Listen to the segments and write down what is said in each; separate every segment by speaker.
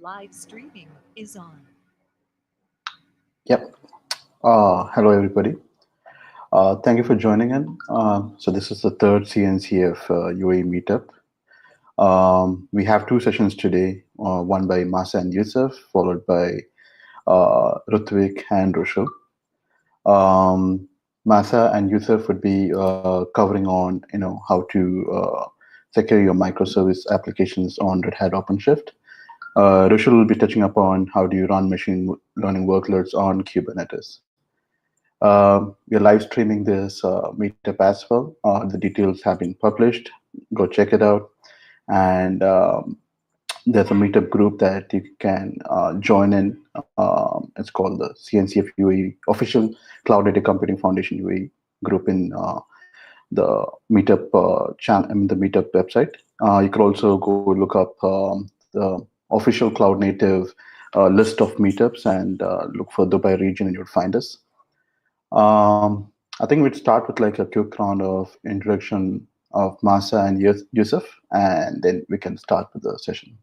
Speaker 1: Live streaming is on.
Speaker 2: Yep. Hello, everybody. Thank you for joining in. So this is the third CNCF UAE Meetup. We have two sessions today, one by Masa and Youssef, followed by Rutivik and Rushil. Masa and Youssef would be covering on, how to secure your microservice applications on Red Hat Openshift. Rushil will be touching upon how do you run machine learning workloads on Kubernetes. We're live streaming this meetup as well. The details have been published. Go check it out. And there's a meetup group that you can join in. It's called the CNCF UAE Official Cloud Data Computing Foundation UAE group in the meetup channel, the meetup website. You could also go look up the official cloud native list of meetups and look for Dubai region and you'll find us. I think we'd start with like a quick round of introduction of Masa and Youssef, and then we can start with the session.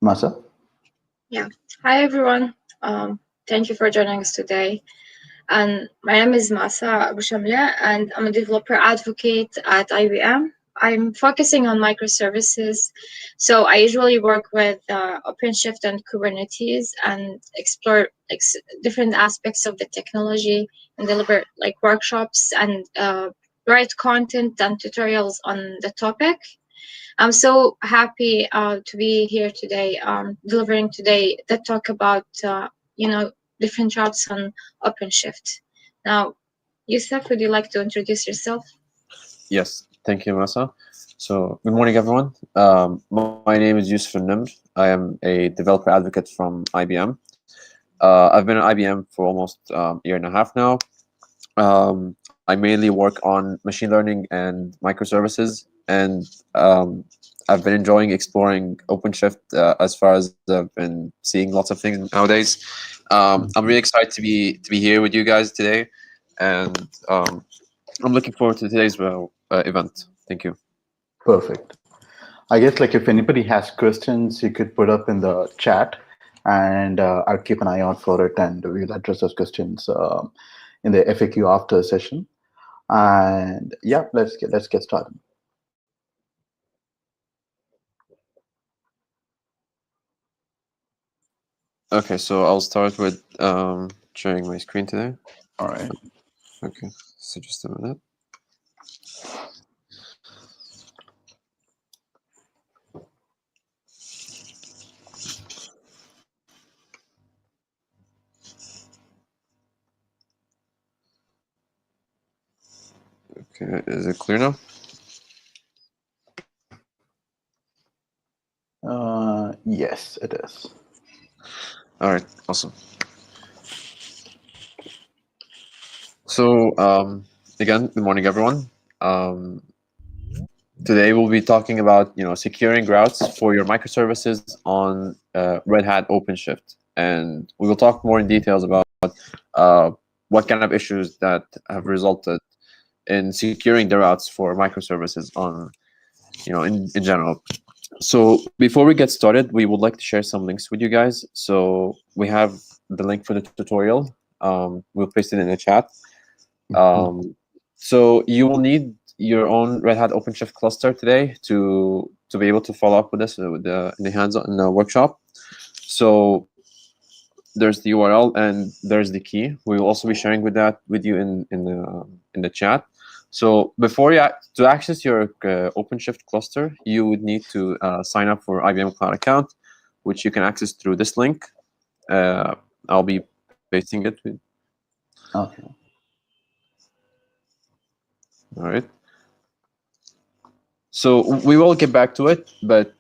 Speaker 2: Masa?
Speaker 3: Yeah. Hi, everyone. Thank you for joining us today. And my name is Masa and I'm a developer advocate at IBM. I'm focusing on microservices. So I usually work with OpenShift and Kubernetes and explore different aspects of the technology and deliver workshops and write content and tutorials on the topic. I'm so happy to be here today, delivering today the talk about, different routes on OpenShift. Now, Youssef, would you like to introduce yourself?
Speaker 4: Yes, thank you, Masa. So, good morning, everyone. My name is Youssef Nimr. I am a developer advocate from IBM. I've been at IBM for almost a year and a half now. I mainly work on machine learning and microservices, and I've been enjoying exploring OpenShift as far as I've been seeing lots of things nowadays. I'm really excited to be here with you guys today, and I'm looking forward to today's event. Thank you.
Speaker 2: Perfect. I guess if anybody has questions, you could put up in the chat, and I'll keep an eye out for it, and we'll address those questions in the FAQ after session. And yeah, let's get started.
Speaker 4: Okay, so I'll start with sharing my screen today.
Speaker 2: All right.
Speaker 4: Okay, so just a minute. Okay, is it clear now?
Speaker 2: Yes, it is.
Speaker 4: All right, awesome. So again, good morning, everyone. Today we'll be talking about securing routes for your microservices on Red Hat Openshift, and we will talk more in details about what kind of issues that have resulted in securing the routes for microservices on in general. So before we get started, we would like to share some links with you guys. So we have the link for the tutorial. We'll paste it in the chat. So you will need your own Red Hat OpenShift cluster today to be able to follow up with this in the hands-on in the workshop. So there's the URL and there's the key. We will also be sharing with you in the chat. So before to access your OpenShift cluster, you would need to sign up for IBM Cloud account, which you can access through this link. I'll be pasting it.
Speaker 2: Okay.
Speaker 4: All right. So we will get back to it, but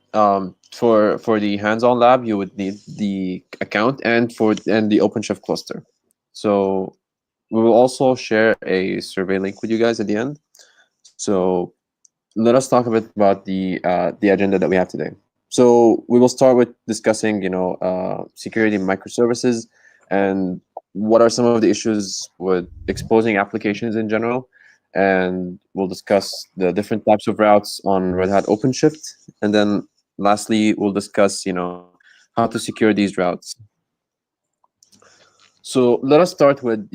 Speaker 4: for the hands-on lab, you would need the account and the OpenShift cluster. So we will also share a survey link with you guys at the end. So let us talk a bit about the agenda that we have today. So we will start with discussing security in microservices and what are some of the issues with exposing applications in general. and we'll discuss the different types of routes on Red Hat OpenShift. And then lastly, we'll discuss, how to secure these routes. So let us start with,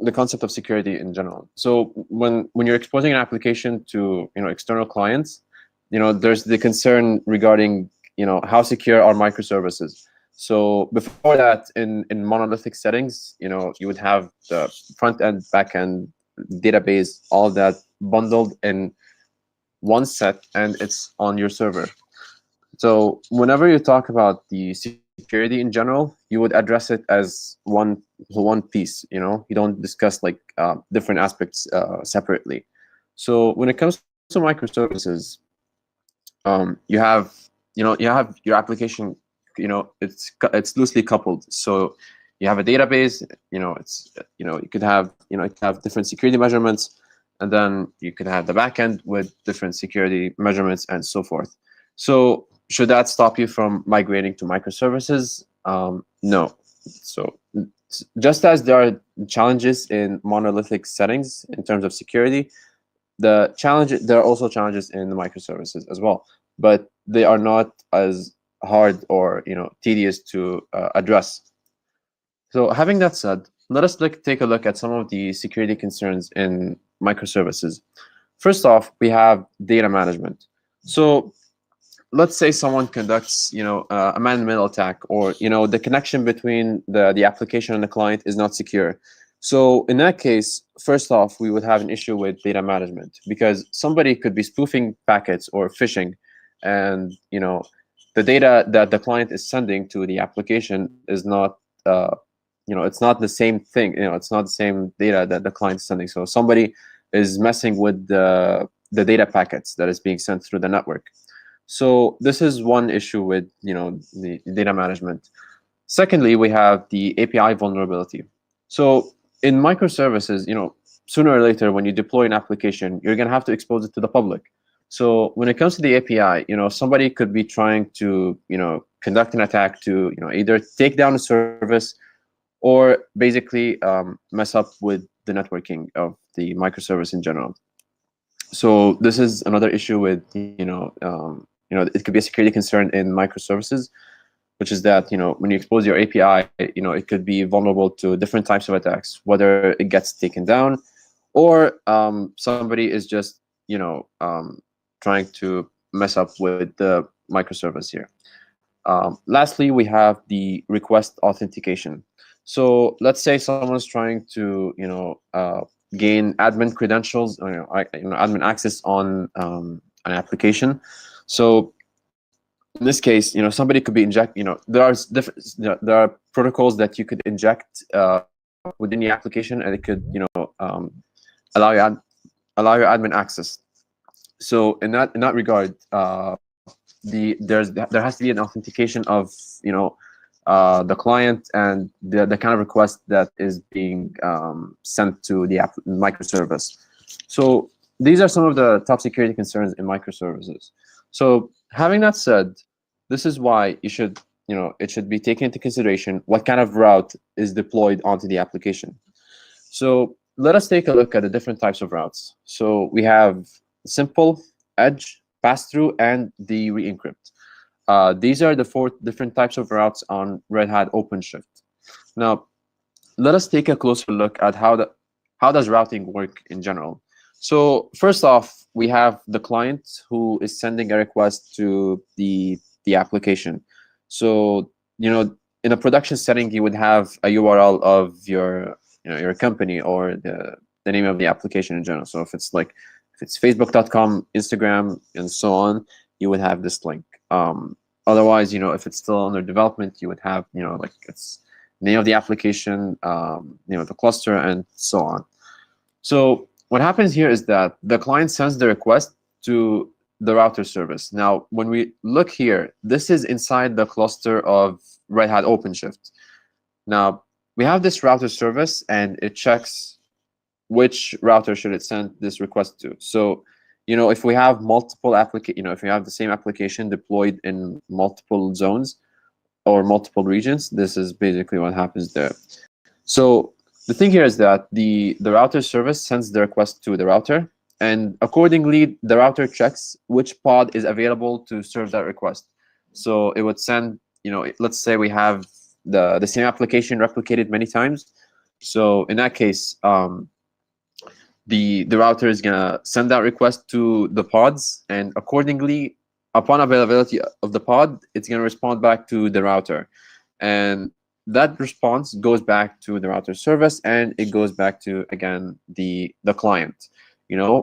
Speaker 4: the concept of security in general. So when you're exposing an application to, external clients, there's the concern regarding, how secure are microservices. So before that, in monolithic settings, you would have the front end, back end, database, all that bundled in one set, and it's on your server. So whenever you talk about the security in general, you would address it as one piece. You don't discuss like different aspects separately. So when it comes to microservices, you have your application. It's loosely coupled. So you have a database. You could have different security measurements, and then you could have the backend with different security measurements and so forth. So should that stop you from migrating to microservices? No. So just as there are challenges in monolithic settings in terms of security, there are also challenges in the microservices as well, but they are not as hard or tedious to address. So having that said, let us take a look at some of the security concerns in microservices. First off, we have data management. So let's say someone conducts a man-in-the-middle attack, or the connection between the application and the client is not secure. So in that case, first off, we would have an issue with data management, because somebody could be spoofing packets or phishing, and the data that the client is sending to the application is not it's not the same thing. It's not the same data that the client is sending. So somebody is messing with the data packets that is being sent through the network. So this is one issue with the data management. Secondly, we have the API vulnerability. So in microservices, sooner or later when you deploy an application, you're going to have to expose it to the public. So when it comes to the API, somebody could be trying to conduct an attack to either take down a service or basically mess up with the networking of the microservice in general. So this is another issue with it could be a security concern in microservices, which is that when you expose your API, it could be vulnerable to different types of attacks, whether it gets taken down or somebody is just trying to mess up with the microservice here. Lastly, we have the request authentication. So let's say someone's trying to gain admin credentials, or admin access on an application. So in this case, somebody could be there are protocols that you could inject within the application, and it could allow your admin access. So in that regard, there has to be an authentication of the client and the kind of request that is being sent to the microservice. So these are some of the top security concerns in microservices. So having that said, this is why it should be taken into consideration what kind of route is deployed onto the application. So let us take a look at the different types of routes. So we have simple, edge, pass-through, and the re-encrypt. These are the 4 different types of routes on Red Hat OpenShift. Now, let us take a closer look at how does routing work in general. So first off, we have the client who is sending a request to the application. So in a production setting, you would have a URL of your company or the name of the application in general. So if it's facebook.com, Instagram, and so on, you would have this link. Otherwise, if it's still under development, you would have it's name of the application, the cluster, and so on. So what happens here is that the client sends the request to the router service. Now, when we look here, this is inside the cluster of Red Hat OpenShift. Now, we have this router service, and it checks which router should it send this request to. So, if we have multiple if we have the same application deployed in multiple zones or multiple regions, this is basically what happens there. So the thing here is that the router service sends the request to the router, and accordingly, the router checks which pod is available to serve that request. So it would send, let's say we have the same application replicated many times. So in that case, the router is gonna send that request to the pods, and accordingly, upon availability of the pod, it's gonna respond back to the router, and that response goes back to the router service, and it goes back to, again, the client.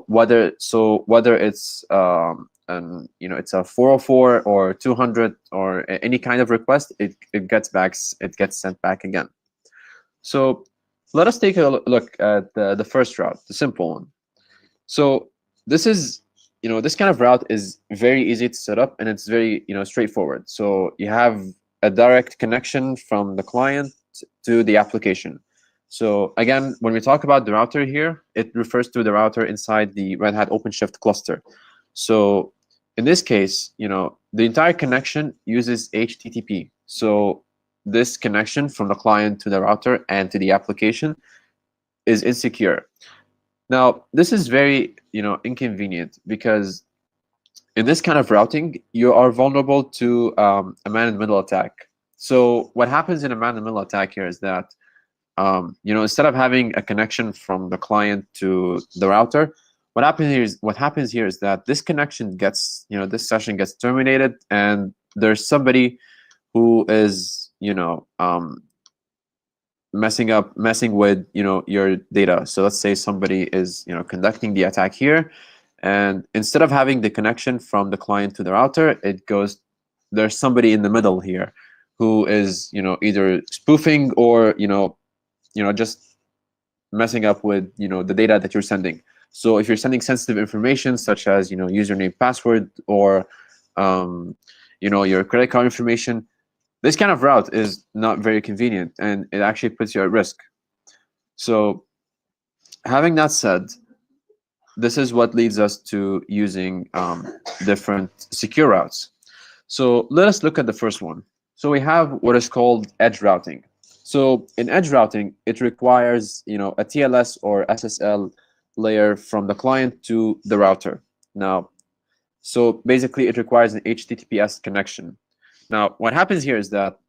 Speaker 4: Whether it's it's a 404 or 200 or any kind of request, it gets sent back again. So let us take a look at the first route, the simple one. So this is, this kind of route is very easy to set up, and it's very, straightforward. So you have a direct connection from the client to the application. So again, when we talk about the router here, it refers to the router inside the Red Hat Openshift cluster. So in this case, the entire connection uses HTTP. So this connection from the client to the router and to the application is insecure. Now, this is very, inconvenient, because in this kind of routing, you are vulnerable to a man-in-the-middle attack. So what happens in a man-in-the-middle attack here is that, instead of having a connection from the client to the router, what happens here is that this connection gets, this session gets terminated, and there's somebody who is, messing with, your data. So let's say somebody is, conducting the attack here, and instead of having the connection from the client to the router, there's somebody in the middle here who is, either spoofing or, just messing up with, the data that you're sending. So if you're sending sensitive information such as, username, password, or, your credit card information, this kind of route is not very convenient, and it actually puts you at risk. So having that said, this is what leads us to using different secure routes. So let us look at the first one. So we have what is called edge routing. So in edge routing, it requires, a TLS or SSL layer from the client to the router. Now, so basically, it requires an HTTPS connection. Now, what happens here is that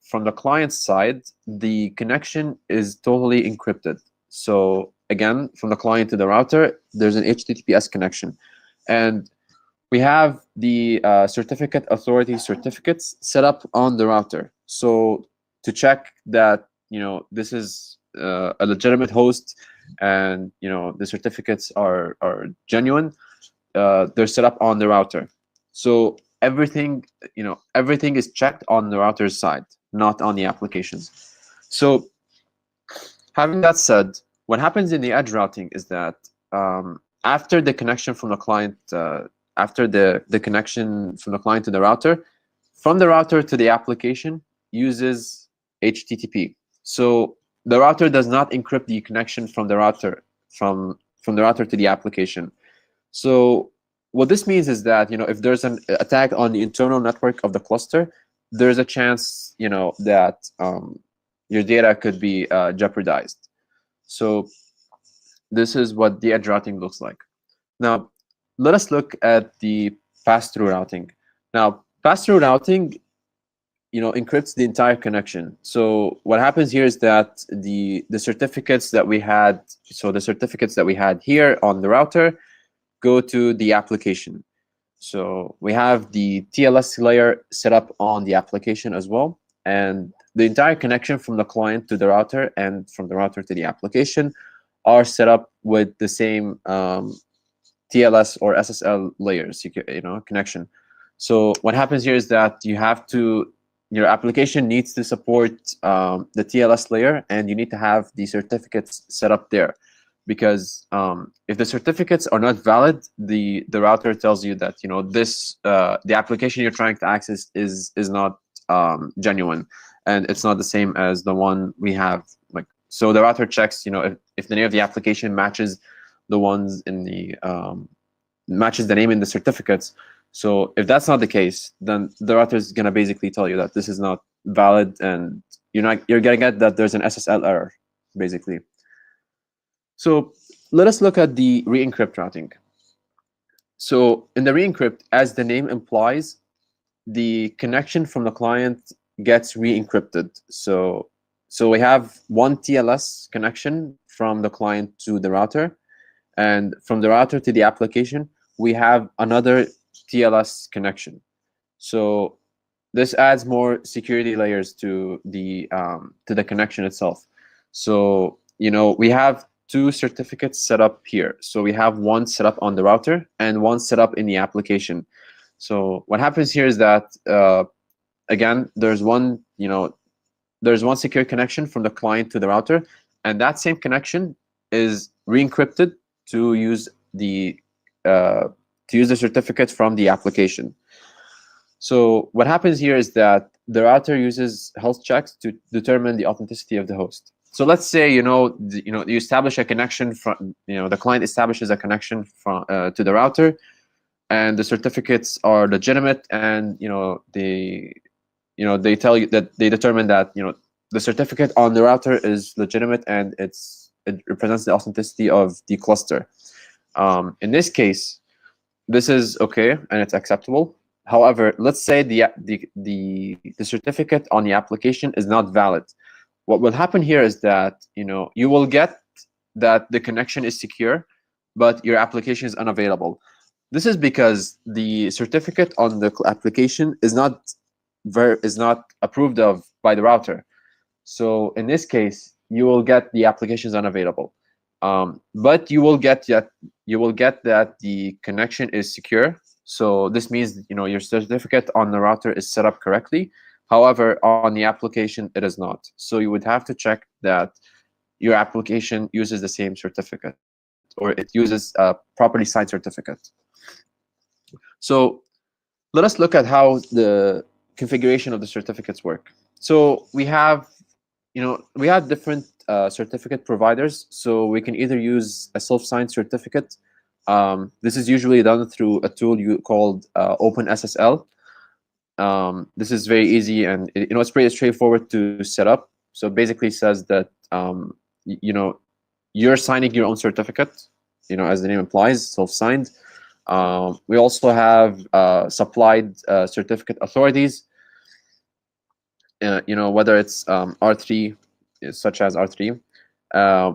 Speaker 4: from the client side, the connection is totally encrypted. So again, from the client to the router, there's an HTTPS connection, and we have the certificate authority certificates set up on the router. So to check that this is a legitimate host, and the certificates are genuine, they're set up on the router. So everything is checked on the router's side, not on the applications. So having that said, what happens in the edge routing is that after the connection from the client, after the connection from the client to the router, from the router to the application uses HTTP. So the router does not encrypt the connection from the router from the router to the application. So what this means is that if there's an attack on the internal network of the cluster, there's a chance that your data could be jeopardized. So this is what the edge routing looks like. Now, let us look at the pass-through routing. Now, pass-through routing encrypts the entire connection. So what happens here is that the certificates that we had, here on the router, go to the application. So we have the TLS layer set up on the application as well, and the entire connection from the client to the router and from the router to the application are set up with the same TLS or SSL layers, connection. So what happens here is that your application needs to support the TLS layer, and you need to have the certificates set up there. Because if the certificates are not valid, the router tells you that the application you're trying to access is not genuine, and it's not the same as the one we have. So the router checks if the name of the application matches the ones in the matches the name in the certificates. So if that's not the case, then the router is gonna basically tell you that this is not valid, and you're gonna get that there's an SSL error. basically. So let us look at the re-encrypt routing. So in the re-encrypt, as the name implies, the connection from the client gets re-encrypted. So we have one TLS connection from the client to the router, and from the router to the application, we have another TLS connection. So this adds more security layers to the connection itself. So we have two certificates set up here. So we have one set up on the router and one set up in the application. So what happens here is that again, there's one secure connection from the client to the router, and that same connection is re-encrypted to use the certificate from the application. So what happens here is that the router uses health checks to determine the authenticity of the host. So let's say you establish a connection from the client establishes a connection from to the router, and the certificates are legitimate, and they tell you that they determine that the certificate on the router is legitimate and it represents the authenticity of the cluster. In this case, this is okay and it's acceptable. However, let's say the certificate on the application is not valid. What will happen here is that you will get that the connection is secure, but your application is unavailable. This is because the certificate on the application is not approved of by the router. So in this case, you will get the application is unavailable, but you will get that the connection is secure. So this means your certificate on the router is set up correctly. However, on the application, it is not. So you would have to check that your application uses the same certificate, or it uses a properly signed certificate. So let us look at how the configuration of the certificates work. So we have different certificate providers. So we can either use a self-signed certificate. This is usually done through a tool called OpenSSL. This is very easy, and it's pretty straightforward to set up. So it basically says that you're signing your own certificate, as the name implies, self-signed. We also have supplied certificate authorities. Whether it's R3, such as R3.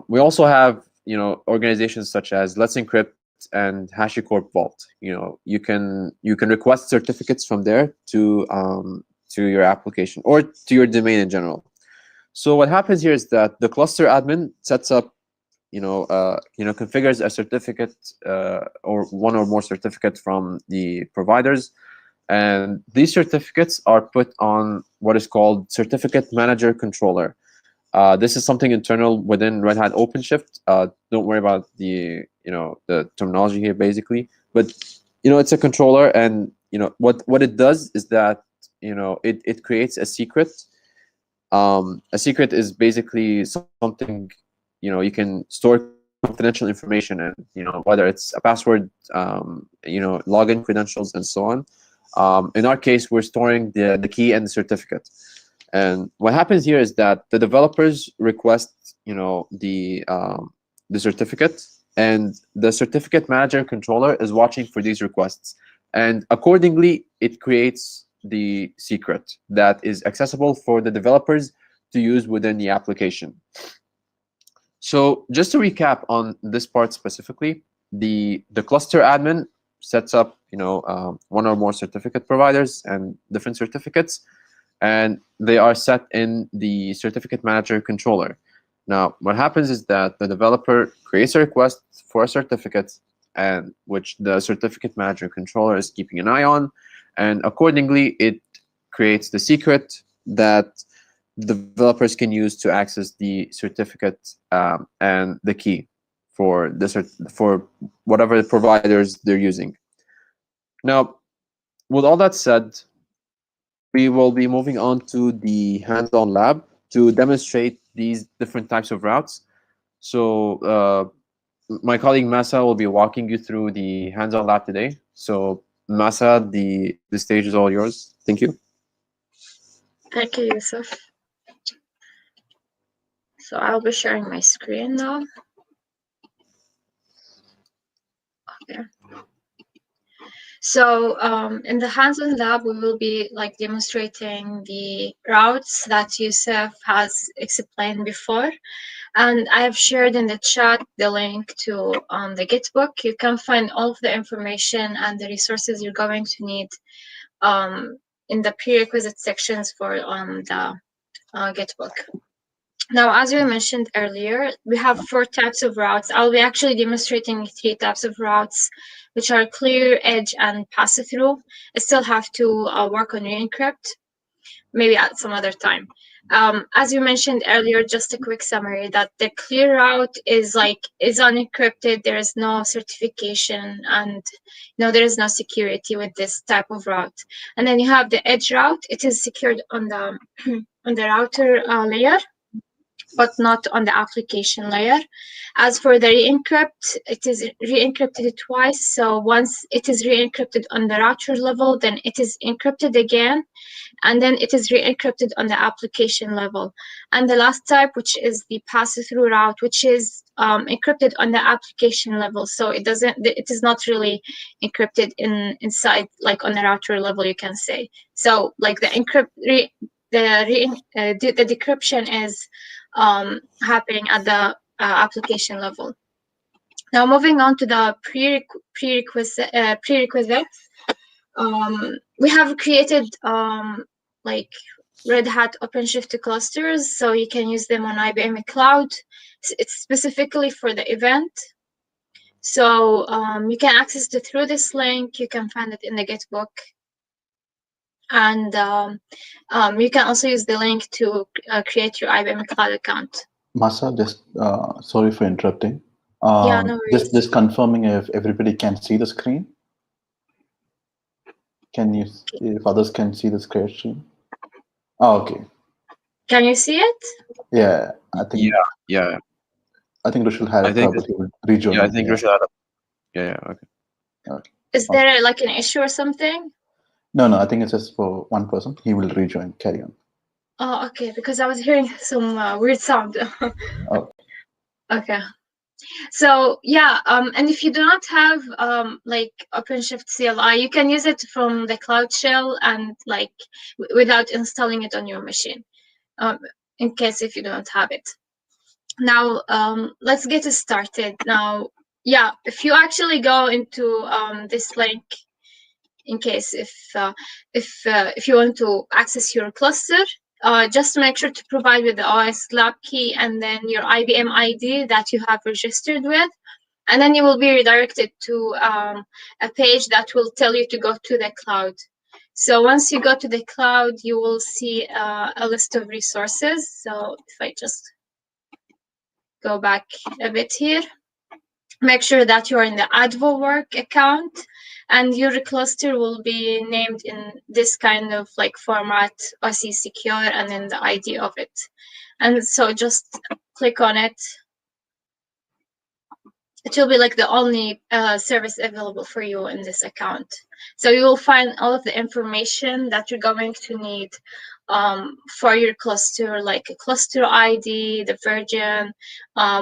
Speaker 4: We also have organizations such as Let's Encrypt and HashiCorp Vault. You can request certificates from there to your application or to your domain in general. So what happens here is that the cluster admin sets up, configures a certificate or one or more certificates from the providers, and these certificates are put on what is called Certificate Manager Controller. This is something internal within Red Hat Openshift. Don't worry about the terminology here, basically. But it's a controller, and what it does is that it creates a secret. A secret is basically something you can store confidential information, and whether it's a password, login credentials, and so on. In our case, we're storing the key and the certificate. And what happens here is that the developers request, the certificate, and the certificate manager controller is watching for these requests. And accordingly, it creates the secret that is accessible for the developers to use within the application. So just to recap on this part specifically, the cluster admin sets up, one or more certificate providers and different certificates, and they are set in the certificate manager controller. Now, what happens is that the developer creates a request for a certificate, and which the certificate manager controller is keeping an eye on, and accordingly, it creates the secret that the developers can use to access the certificate and the key for whatever providers they're using. Now, with all that said, we will be moving on to the hands-on lab to demonstrate these different types of routes. So my colleague Masa will be walking you through the hands-on lab today. So Masa, the stage is all yours. Thank you.
Speaker 3: Thank you, Youssef. So I'll be sharing my screen now. Okay. So in the hands-on lab, we will be like demonstrating the routes that Youssef has explained before. And I have shared in the chat the link to the Gitbook. You can find all of the information and the resources you're going to need in the prerequisite sections for the Gitbook. Now, as we mentioned earlier, we have 4 types of routes. I'll be actually demonstrating 3 types of routes, which are clear, edge, and pass-through. I still have to work on re-encrypt, maybe at some other time. As you mentioned earlier, just a quick summary that the clear route is unencrypted. There is no certification, and there is no security with this type of route. And then you have the edge route. It is secured on the on the router layer, but not on the application layer. As for the re-encrypt, it is re-encrypted twice. So once it is re-encrypted on the router level, then it is encrypted again, and then it is re-encrypted on the application level. And the last type, which is the pass-through route, which is encrypted on the application level. So it is not really encrypted inside, like on the router level, you can say. So like the decryption is happening at the application level. Now, moving on to the prerequisites, we have created like Red Hat Openshift clusters, so you can use them on IBM Cloud. It's specifically for the event. So you can access it through this link. You can find it in the Gitbook. And you can also use the link to create your IBM Cloud account.
Speaker 2: Masa, just sorry for interrupting.
Speaker 3: Yeah, no worries.
Speaker 2: Just confirming if everybody can see the screen. Can you, if others can see the screen? Oh, okay.
Speaker 3: Can you see it?
Speaker 2: Yeah, I think.
Speaker 4: Yeah.
Speaker 2: I think Rushil had a trouble. He will rejoin.
Speaker 4: Yeah, I think Rushil had a. Yeah. Okay.
Speaker 3: Is there like an issue or something?
Speaker 2: No, I think it's just for one person. He will rejoin. Carry on.
Speaker 3: Oh, okay, because I was hearing some weird sound.
Speaker 2: Oh.
Speaker 3: Okay. So yeah, and if you do not have like OpenShift CLI, you can use it from the Cloud Shell and like without installing it on your machine, in case if you don't have it. Now let's get started. Now, yeah, if you actually go into this link, in case if you want to access your cluster, just make sure to provide with the OS lab key and then your IBM ID that you have registered with, and then you will be redirected to a page that will tell you to go to the cloud. So once you go to the cloud, you will see a list of resources. So if I just go back a bit here, make sure that you are in the Advo work account, and your cluster will be named in this kind of like format, OC secure, and then the ID of it. And so just click on it. It will be like the only service available for you in this account. So you will find all of the information that you're going to need for your cluster, like a cluster ID, the version,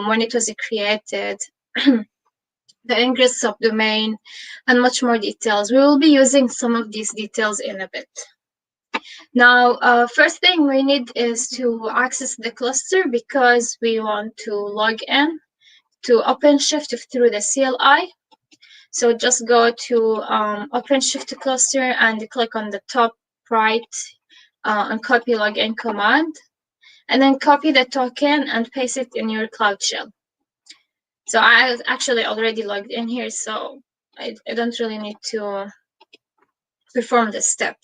Speaker 3: when it was created, the ingress subdomain, and much more details. We will be using some of these details in a bit. Now, first thing we need is to access the cluster because we want to log in to OpenShift through the CLI. So just go to OpenShift cluster and click on the top right and copy login command, and then copy the token and paste it in your Cloud Shell. So I actually already logged in here, so I don't really need to perform this step.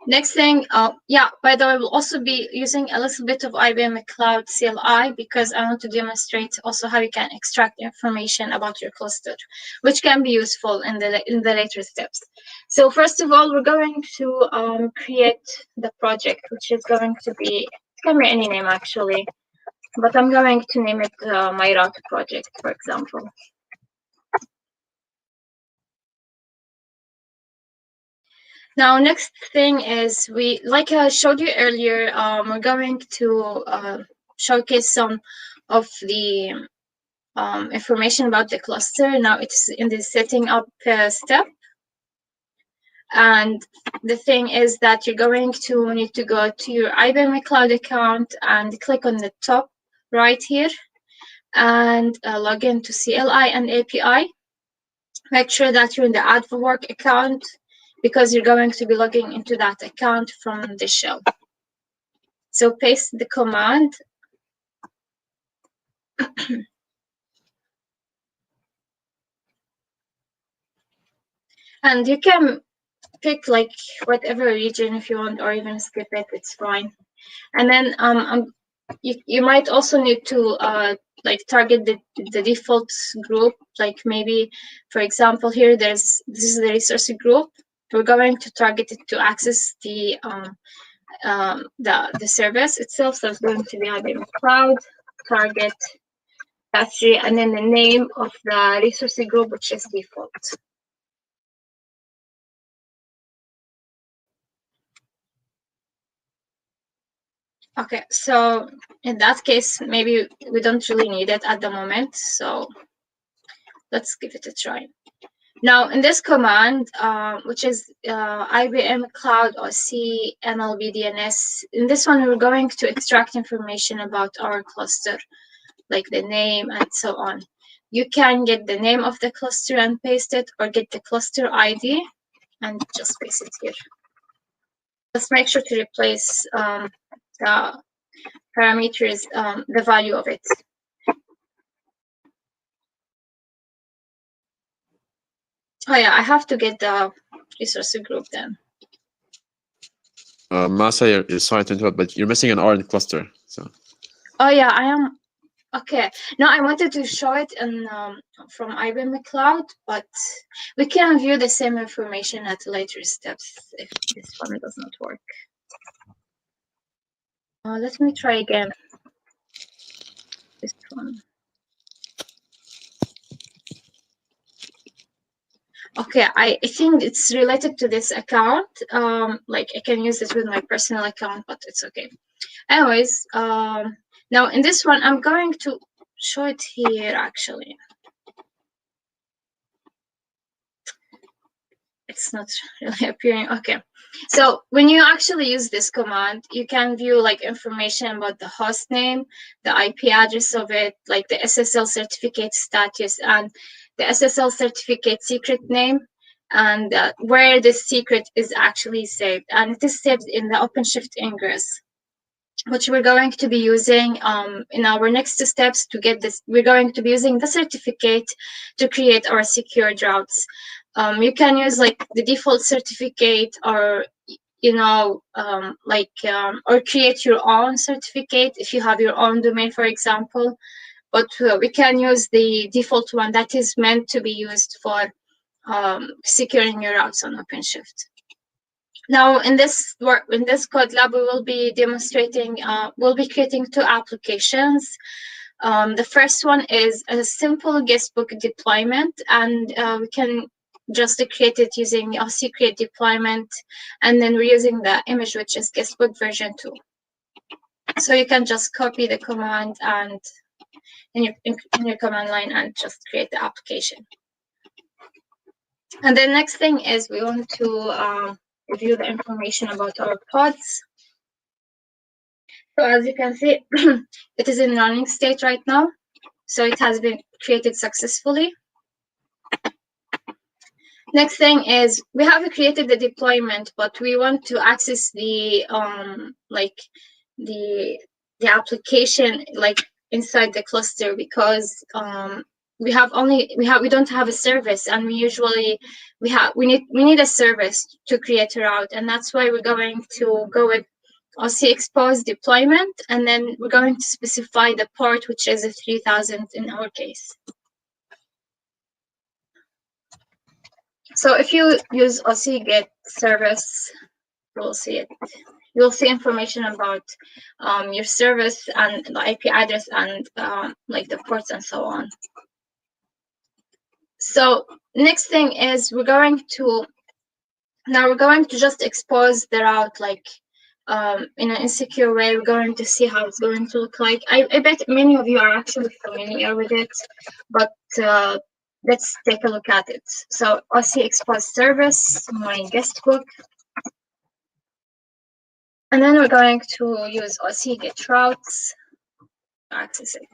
Speaker 3: Next thing, yeah, by the way, we'll also be using a little bit of IBM Cloud CLI because I want to demonstrate also how you can extract information about your cluster, which can be useful in the later steps. So first of all, we're going to create the project, which is going to be, it can be any name actually, but I'm going to name it my route project, for example. Now, next thing is like I showed you earlier, we're going to showcase some of the information about the cluster. Now it's in the setting up step. And the thing is that you're going to need to go to your IBM Cloud account and click on the top right here and log into CLI and API. Make sure that you're in the AdvoWork account because you're going to be logging into that account from the shell. So paste the command. And you can pick like whatever region if you want, or even skip it, it's fine. And then you might also need to like target the default group. Like maybe, for example, here this is the resource group. We're going to target it to access the service itself. So it's going to be IBM Cloud target Path3, and then the name of the resource group, which is default. Okay, so in that case, maybe we don't really need it at the moment. So let's give it a try. Now, in this command, which is IBM Cloud OC NLB DNS, in this one, we're going to extract information about our cluster, like the name and so on. You can get the name of the cluster and paste it, or get the cluster ID and just paste it here. Let's make sure to replace the parameters, the value of it. Oh yeah, I have to get the resource group then.
Speaker 4: Masa, sorry to interrupt, but you're missing an R in the cluster. So.
Speaker 3: Oh yeah, I am. Okay. No, I wanted to show it in from IBM Cloud, but we can view the same information at later steps if this one does not work. Let me try again. This one. Okay, I think it's related to this account. Like I can use it with my personal account, but it's okay. Anyways, now in this one, I'm going to show it here actually. It's not really appearing. Okay, so when you actually use this command, you can view like information about the host name, the IP address of it, like the SSL certificate status, and the SSL certificate secret name, and where the secret is actually saved. And it is saved in the OpenShift ingress, which we're going to be using in our next steps to get this. We're going to be using the certificate to create our secured routes. You can use like the default certificate, or or create your own certificate if you have your own domain, for example. But we can use the default one that is meant to be used for securing your routes on OpenShift. Now, in this code lab, we will be demonstrating. We'll be creating two applications. The first one is a simple guestbook deployment, and we can just create it using a secret deployment, and then we're using the image, which is guestbook version 2. So you can just copy the command and in your command line and just create the application. And the next thing is we want to review the information about our pods. So as you can see, it is in running state right now. So it has been created successfully. Next thing is we have created the deployment, but we want to access the the application like inside the cluster, because we don't have a service, and we need a service to create a route, and that's why we're going to go with OC expose deployment, and then we're going to specify the port, which is a 3000 in our case. So if you use OC get service, you'll see it. You'll see information about your service and the IP address and like the ports and so on. So next thing is we're going to just expose the route like in an insecure way. We're going to see how it's going to look like. I bet many of you are actually familiar with it, but let's take a look at it. So OC expose service, my guest book. And then we're going to use OC get routes to access it.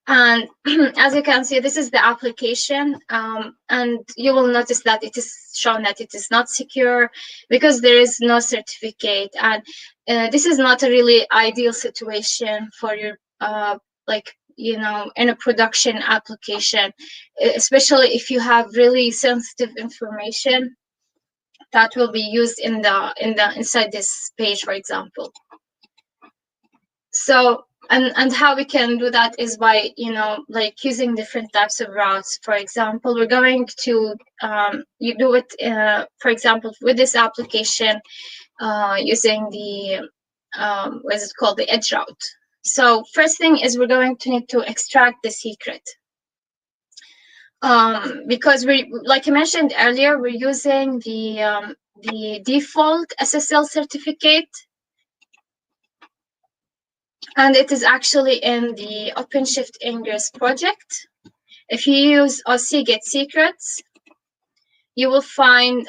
Speaker 3: And as you can see, this is the application, and you will notice that it is shown that it is not secure because there is no certificate. And this is not a really ideal situation for your, in a production application, especially if you have really sensitive information that will be used inside this page, for example. So, and how we can do that is by, using different types of routes. For example, we're going to, you do it, for example, with this application, using the, what is it called, the edge route. So first thing is we're going to need to extract the secret. Because like I mentioned earlier, we're using the default SSL certificate, and it is actually in the OpenShift Ingress project. If you use OC get secrets, you will find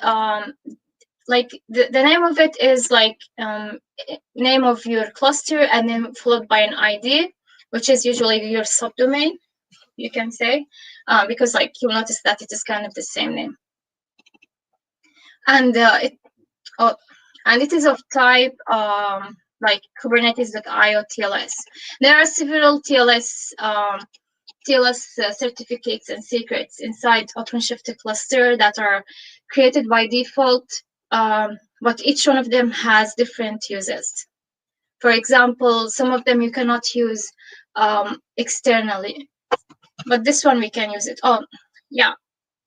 Speaker 3: like the name of it is like name of your cluster and then followed by an ID, which is usually your subdomain, you can say, because like you'll notice that it is kind of the same name. And it is of type like Kubernetes.io TLS. There are several TLS certificates and secrets inside OpenShift cluster that are created by default, but each one of them has different uses. For example, some of them you cannot use externally, but this one we can use it. Oh, yeah,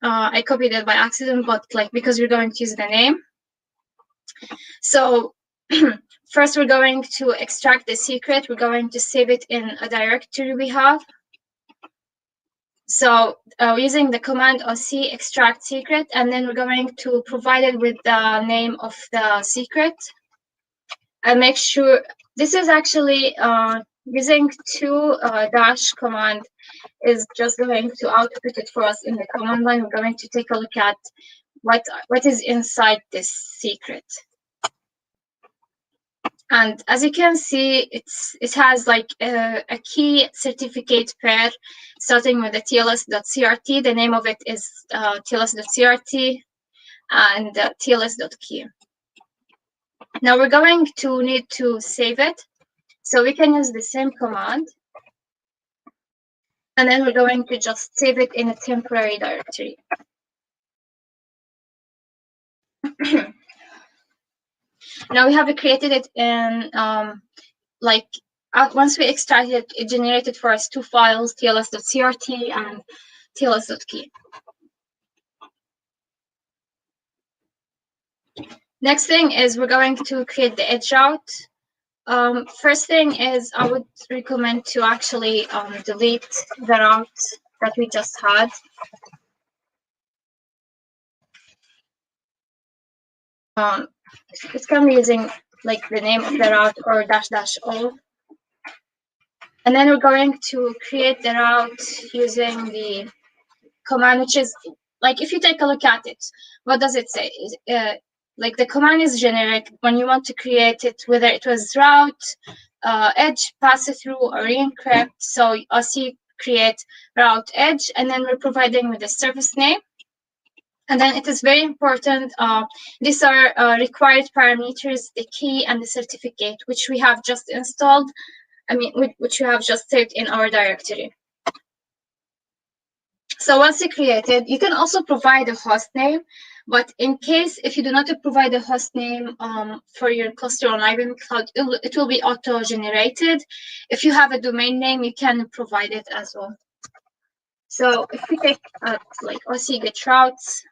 Speaker 3: I copied it by accident, but like because we're going to use the name. So first we're going to extract the secret. We're going to save it in a directory we have. So using the command OC extract secret, and then we're going to provide it with the name of the secret. And make sure this is actually using dash command is just going to output it for us in the command line. We're going to take a look at what is inside this secret. And as you can see, it has like a key certificate pair starting with the TLS.crt. The name of it is TLS.crt and TLS.key. Now we're going to need to save it. So we can use the same command. And then we're going to just save it in a temporary directory. Now we have created it in, once we extracted it, it generated for us two files, tls.crt and tls.key. Next thing is we're going to create the edge route. First thing is I would recommend to actually delete the route that we just had. It can be using like the name of the route or --o. And then we're going to create the route using the command, which is like, if you take a look at it, what does it say? Like the command is generic when you want to create it, whether it was route, edge, pass through, or re-encrypt. So OC create route edge, and then we're providing with the service name. And then it is very important. These are required parameters, the key and the certificate, which we have just installed. Which we have just saved in our directory. So once you created, you can also provide a host name. But in case if you do not provide a host name for your cluster on IBM Cloud, it will be auto-generated. If you have a domain name, you can provide it as well. So if we take like OC get routes,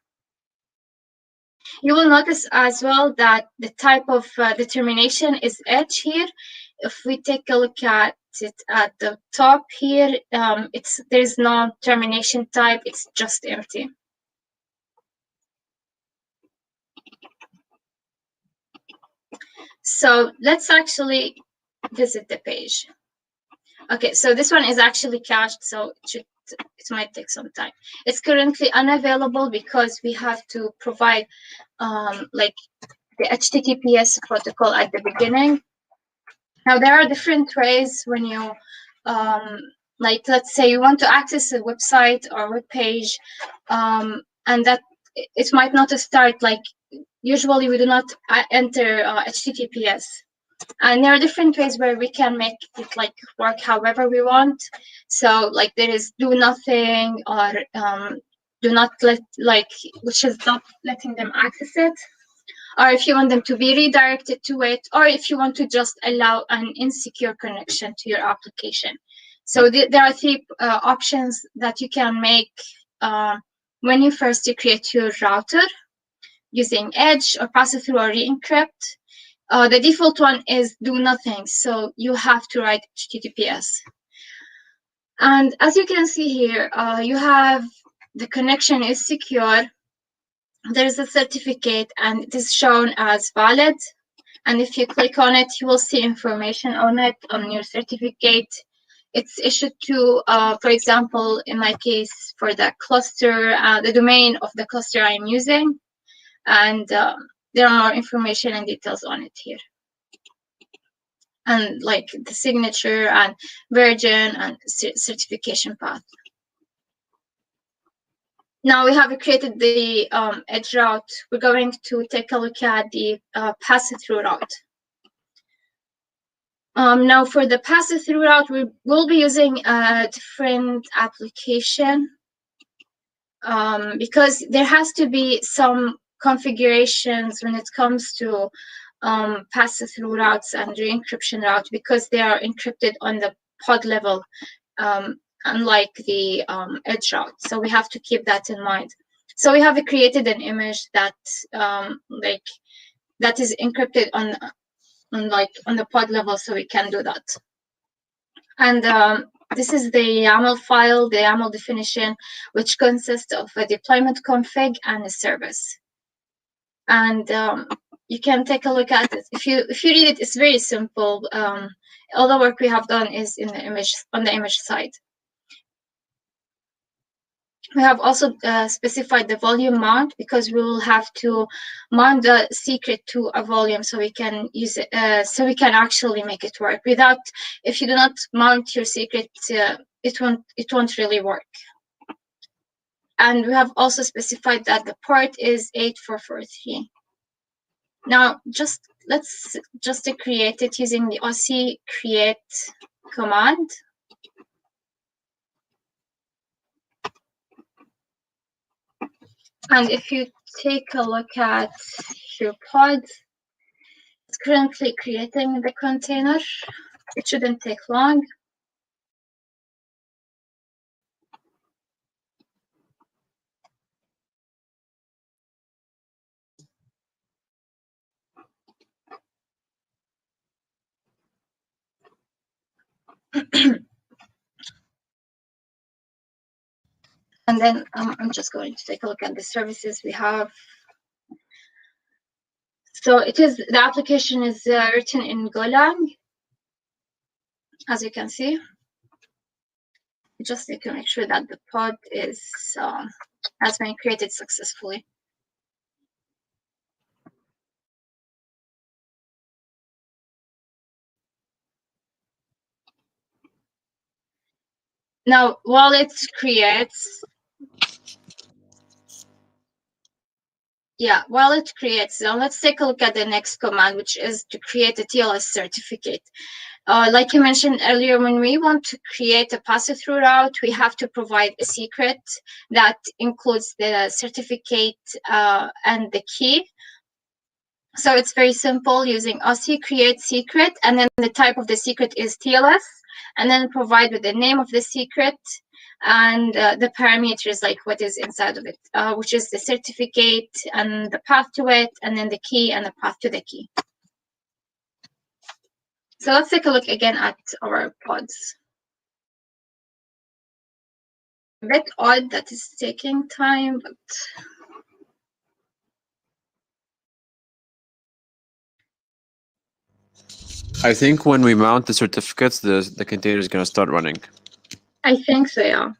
Speaker 3: you will notice as well that the type of determination is edge here. If we take a look at it at the top here, there's no termination type, it's just empty. So let's actually visit the page. Okay, so this one is actually cached, so it might take some time. It's currently unavailable because we have to provide like the HTTPS protocol at the beginning. Now there are different ways when you like, let's say you want to access a website or web page, and that it might not start, like usually we do not enter HTTPS. And there are different ways where we can make it like work however we want. So like there is do nothing, or do not let, like, which is not letting them access it, or if you want them to be redirected to it, or if you want to just allow an insecure connection to your application. So there are three options that you can make when you first create your router using Edge or Passthrough or Re-encrypt. The default one is do nothing, so you have to write HTTPS. And as you can see here, you have the connection is secure. There is a certificate and it is shown as valid. And if you click on it, you will see information on it, on your certificate. It's issued to, for example, in my case, for the cluster, the domain of the cluster I'm using. And there are more information and details on it here. And like the signature and version and certification path. Now we have created the edge route. We're going to take a look at the pass-through route. Now for the pass-through route, we will be using a different application because there has to be some configurations when it comes to pass-through routes and re-encryption route, because they are encrypted on the pod level, unlike the edge route. So we have to keep that in mind. So we have created an image that that is encrypted on the pod level, so we can do that. And this is the YAML file, the YAML definition, which consists of a deployment config and a service. And you can take a look at it. If you read it, it's very simple. All the work we have done is in the image, on the image side. We have also specified the volume mount, because we will have to mount the secret to a volume so we can use it, so we can actually make it work. Without, if you do not mount your secret, it won't really work. And we have also specified that the port is 8443. Now, let's just create it using the OC create command. And if you take a look at your pod, it's currently creating the container. It shouldn't take long. And then I'm just going to take a look at the services we have. So the application is written in Golang, as you can see. You just need to make sure that the pod has been created successfully. Now, while it creates, let's take a look at the next command, which is to create a TLS certificate. Like you mentioned earlier, when we want to create a pass-through route, we have to provide a secret that includes the certificate and the key. So it's very simple, using OC create secret, and then the type of the secret is TLS, and then provide with the name of the secret and the parameters, like what is inside of it, which is the certificate and the path to it, and then the key and the path to the key. So let's take a look again at our pods. A bit odd that is taking time, but
Speaker 4: I think when we mount the certificates, the container is going to start running.
Speaker 3: I think so, yeah.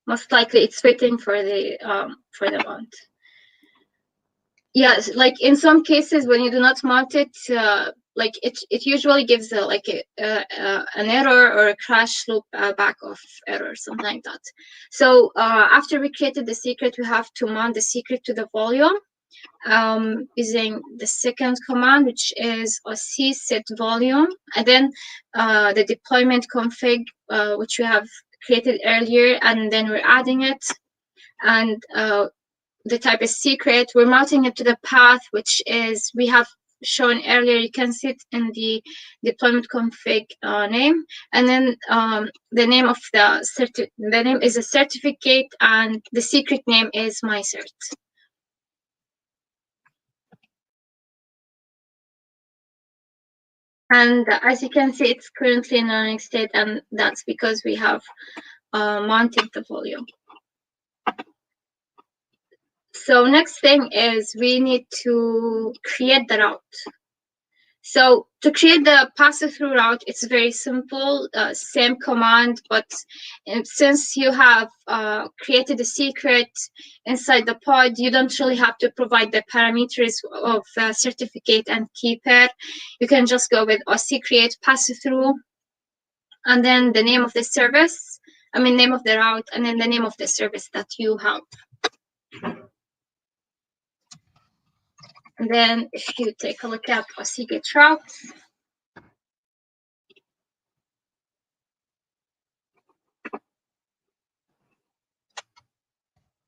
Speaker 3: Most likely it's waiting for the mount. Yes, like in some cases when you do not mount it, like it usually gives an error or a crash loop back of error, something like that. So after we created the secret, we have to mount the secret to the volume using the second command, which is oc set volume, and then the deployment config, which we have created earlier, and then we're adding it, and the type is secret. We're mounting it to the path, which is we have shown earlier. You can see it in the deployment config name, and then the name of the name is a certificate, and the secret name is my cert. And as you can see, it's currently in running state, and that's because we have mounted the volume. So next thing is we need to create the route. So to create the pass-through route, it's very simple, same command, but since you have created a secret inside the pod, you don't really have to provide the parameters of certificate and key pair. You can just go with OC create pass-through, and then the name of the service, name of the route, and then the name of the service that you have. And then if you take a look at OC get routes,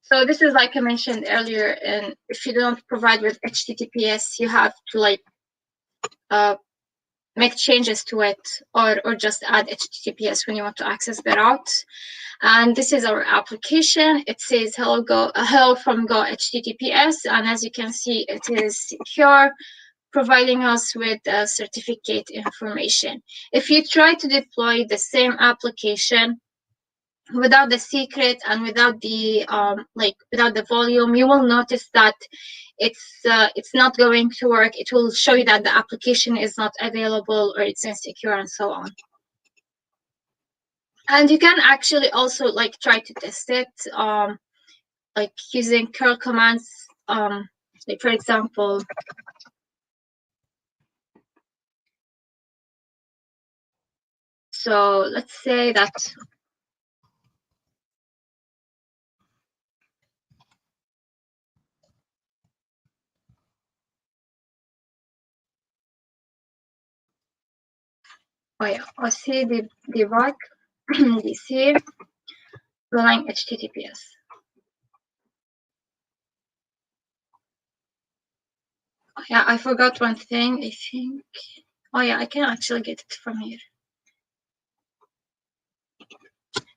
Speaker 3: so this is like I mentioned earlier, and if you don't provide with HTTPS, you have to make changes to it, or just add HTTPS when you want to access the route. And this is our application. It says hello from Go HTTPS, and as you can see, it is secure, providing us with certificate information. If you try to deploy the same application without the secret and without the without the volume, you will notice that it's not going to work. It will show you that the application is not available or it's insecure and so on. And you can actually also try to test it using curl commands, for example, so let's say that OC debug DC running HTTPS. Yeah, I forgot one thing, I think. Oh yeah, I can actually get it from here.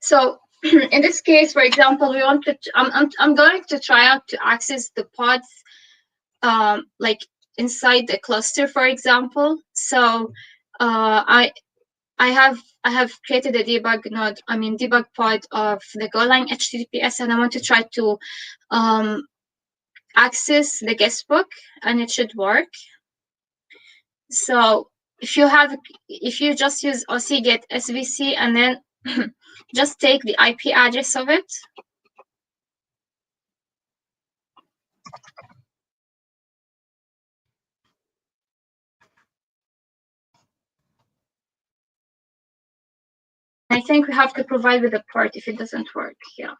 Speaker 3: So in this case, for example, we want to, I'm going to try out to access the pods inside the cluster, for example. So I have created a debug node, debug pod of the Golang HTTPS, and I want to try to access the guestbook, and it should work. So if you just use OC get SVC and then just take the IP address of it. I think we have to provide with a port if it doesn't work. Yeah.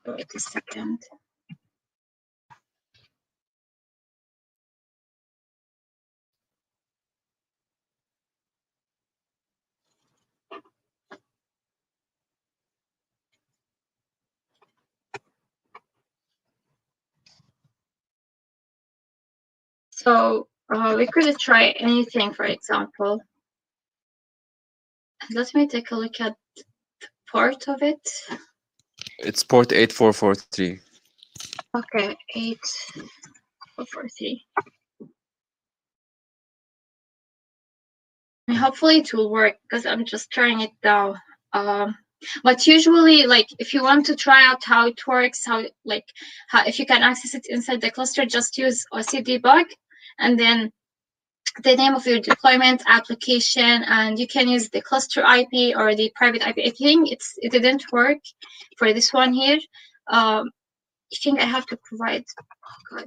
Speaker 3: Wait a second. So we could try anything, for example. Let me take a look at the port of it.
Speaker 4: It's port 8443.
Speaker 3: Okay, 8443. And hopefully it will work because I'm just trying it now. But usually, if you want to try out how it works, if you can access it inside the cluster, just use OC debug. and then the name of your deployment application, and you can use the cluster IP or the private IP. I think it didn't work for this one here. I think I have to provide. Oh God.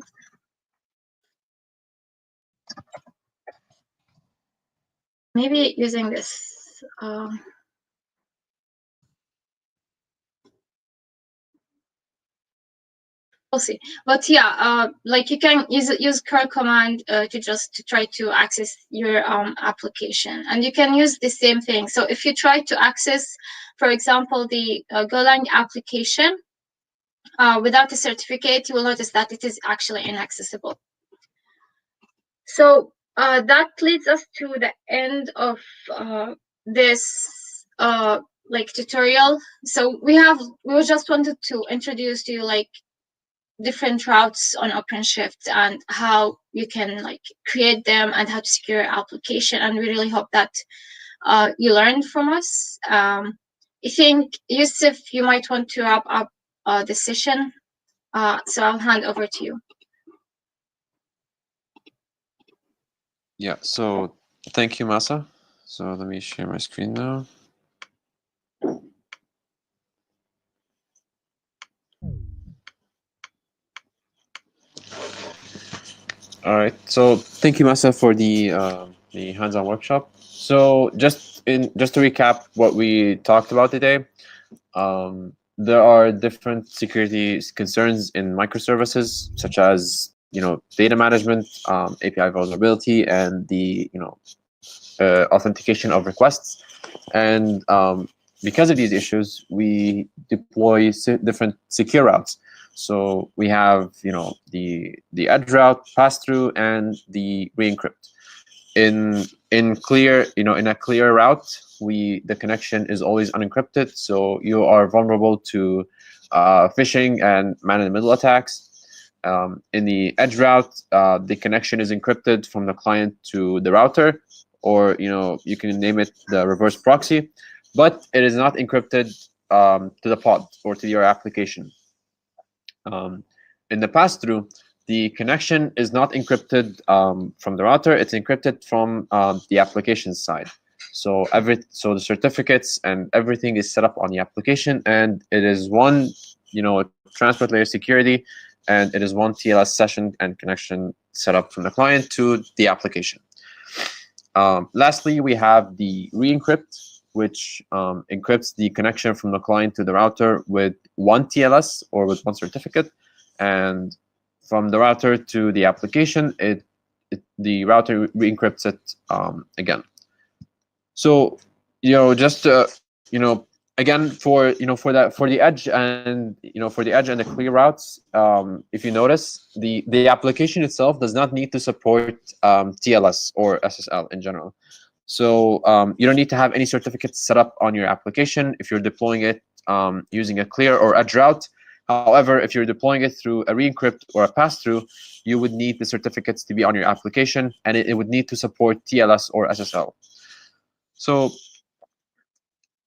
Speaker 3: Maybe using this. We'll see. But yeah, like you can use curl command to try to access your application, and you can use the same thing. So if you try to access, for example, the Golang application without a certificate, you will notice that it is actually inaccessible. So that leads us to the end of this like tutorial. So we just wanted to introduce to you like different routes on OpenShift and how you can like create them and how to secure your application. And we really hope that you learned from us. I think, Youssef, you might want to wrap up the session. So I'll hand over to you.
Speaker 4: Yeah, so thank you, Masa. So let me share my screen now. All right, so thank you, Masa, for the hands-on workshop. So just to recap what we talked about today, there are different security concerns in microservices, such as data management, API vulnerability, and the authentication of requests. And because of these issues, we deploy different secure routes. So we have the edge route, pass-through, and the re-encrypt. In a clear route, the connection is always unencrypted, so you are vulnerable to phishing and man-in-the-middle attacks. In the edge route, the connection is encrypted from the client to the router, or you can name it the reverse proxy, but it is not encrypted to the pod or to your application. In the pass-through, the connection is not encrypted from the router; it's encrypted from the application side. So the certificates and everything is set up on the application, and it is one transport layer security, and it is one TLS session and connection set up from the client to the application. Lastly, we have the re-encrypt, which encrypts the connection from the client to the router with one TLS or with one certificate, and from the router to the application, the router re-encrypts it again. So just again for the edge and the clear routes, if you notice, the application itself does not need to support TLS or SSL in general. So you don't need to have any certificates set up on your application if you're deploying it using a clear or edge route. However, if you're deploying it through a re-encrypt or a pass-through, you would need the certificates to be on your application, and it would need to support TLS or SSL. So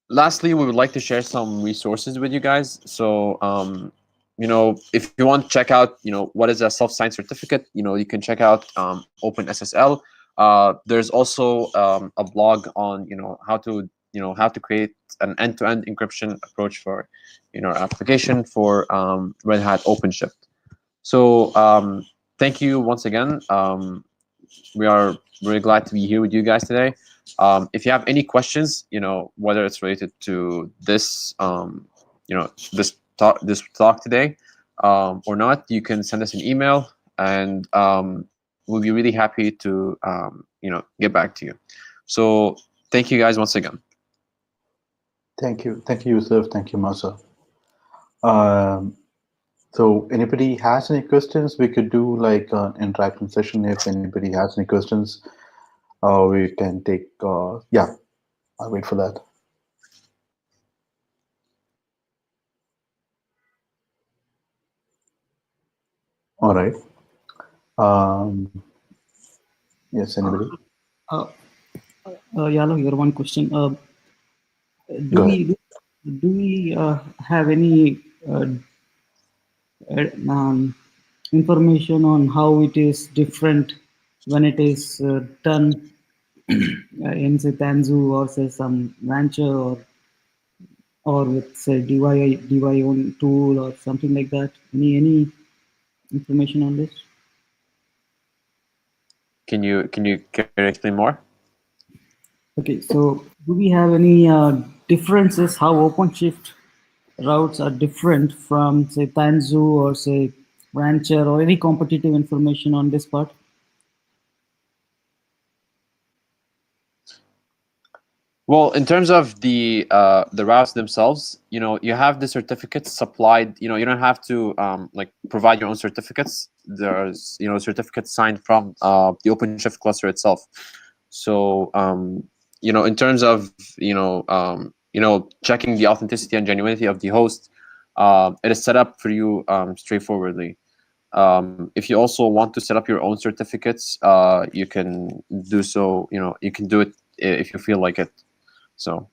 Speaker 4: lastly, we would like to share some resources with you guys. So if you want to check out what is a self-signed certificate, you can check out OpenSSL. There's also a blog on how to create an end-to-end encryption approach for our application for Red Hat Openshift. So thank you once again. We are really glad to be here with you guys today. If you have any questions, whether it's related to this this talk today or not, you can send us an email, and we'll be really happy to get back to you. So thank you guys once again.
Speaker 2: Thank you, Youssef. Thank you, Masa. So anybody has any questions, we could do like an interaction session. If anybody has any questions, we can take, yeah, I'll wait for that. All right. Yes, anybody?
Speaker 5: Yalo, here one question. Do we have any information on how it is different when it is done in say Tanzu or say some Rancher or with say DY own tool or something like that? Any information on this?
Speaker 4: Can you explain more?
Speaker 5: Okay, so do we have any differences how OpenShift routes are different from say Tanzu or say Rancher or any competitive information on this part?
Speaker 4: Well, in terms of the routes themselves, you have the certificates supplied. You don't have to like provide your own certificates. There's certificates signed from the OpenShift cluster itself. So in terms of checking the authenticity and genuinity of the host, it is set up for you straightforwardly. If you also want to set up your own certificates, you can do so. You can do it if you feel like it. So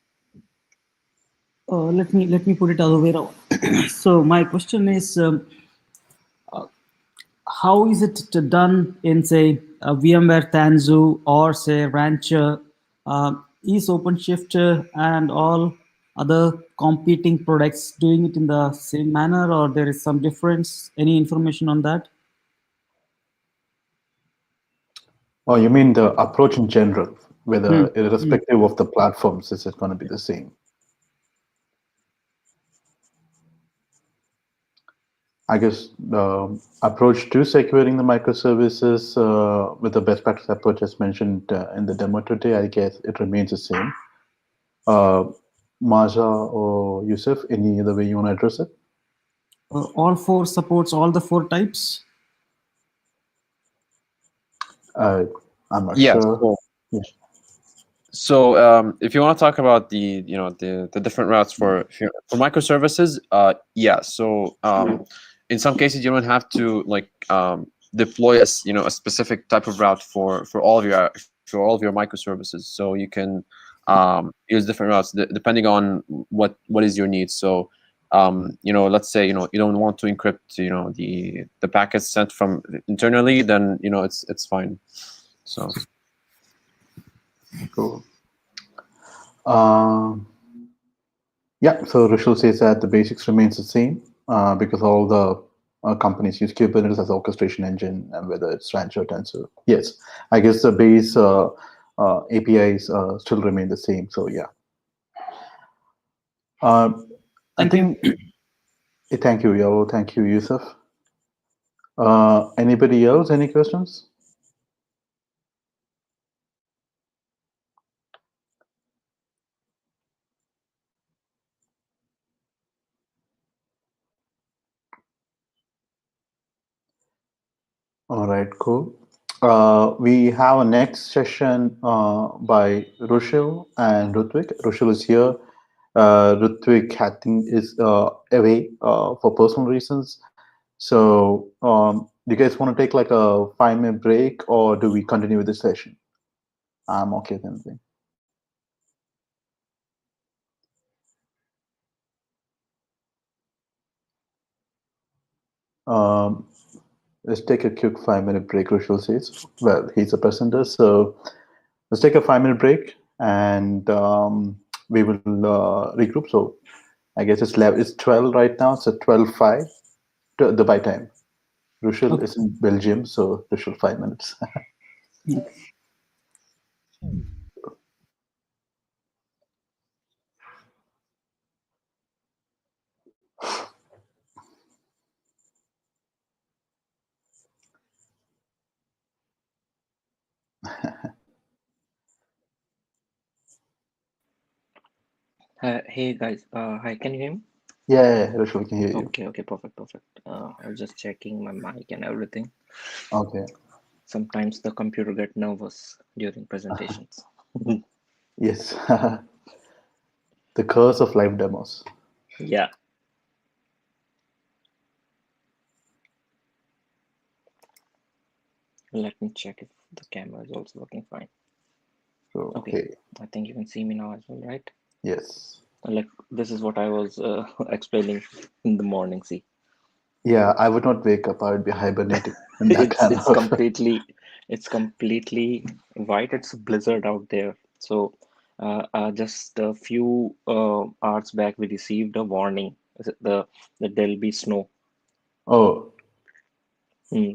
Speaker 5: let me put it other way around. So my question is, how is it done in say VMware Tanzu or say Rancher? Is OpenShift and all other competing products doing it in the same manner, or there is some difference? Any information on that?
Speaker 2: Oh, you mean the approach in general, whether irrespective of the platforms, is it going to be the same? I guess the approach to securing the microservices with the best practice approach as mentioned in the demo today, I guess it remains the same. Masa or Youssef, any other way you want to address it?
Speaker 5: All four supports all the four types?
Speaker 2: I'm not
Speaker 4: yeah.
Speaker 2: sure.
Speaker 4: So if you want to talk about the the different routes for microservices, yeah. So in some cases you don't have to like deploy a specific type of route for all of your microservices. So you can use different routes depending on what is your need. So let's say you don't want to encrypt the packets sent from internally, then it's fine. So
Speaker 2: Cool. Yeah, so Rushil says that the basics remains the same because all the companies use Kubernetes as orchestration engine, and whether it's Rancher or Tensor. Yes, I guess the base APIs still remain the same. So yeah.
Speaker 5: Thank you.
Speaker 2: Thank you, Yao. Thank you, Youssef. Anybody else? Any questions? All right, cool. We have a next session by Rushil and Rutivik. Rushil is here. Rutivik, I think, is away for personal reasons. So do you guys want to take like a 5-minute break, or do we continue with the session? I'm okay with anything. Let's take a quick 5-minute break, Rushil says. Well, he's a presenter, so let's take a 5-minute break, and we will regroup. So I guess it's 12 right now, so 12:05 to the by time. Rushil is in Belgium, so Rushil 5 minutes.
Speaker 6: Hey guys, hi, can you hear me?
Speaker 2: Yeah, Rushil, we can hear you.
Speaker 6: Okay, perfect. I was just checking my mic and everything.
Speaker 2: Okay.
Speaker 6: Sometimes the computer get nervous during presentations.
Speaker 2: Yes. The curse of live demos.
Speaker 6: Yeah. Let me check if the camera is also working fine. Okay. I think you can see me now as well, right?
Speaker 2: Yes.
Speaker 6: Like this is what I was explaining in the morning. See.
Speaker 2: Yeah, I would not wake up. I would be hibernating. In that
Speaker 6: It's completely It's completely white. It's a blizzard out there. So just a few hours back, we received a warning that there'll be snow.
Speaker 2: Oh,
Speaker 6: Hmm.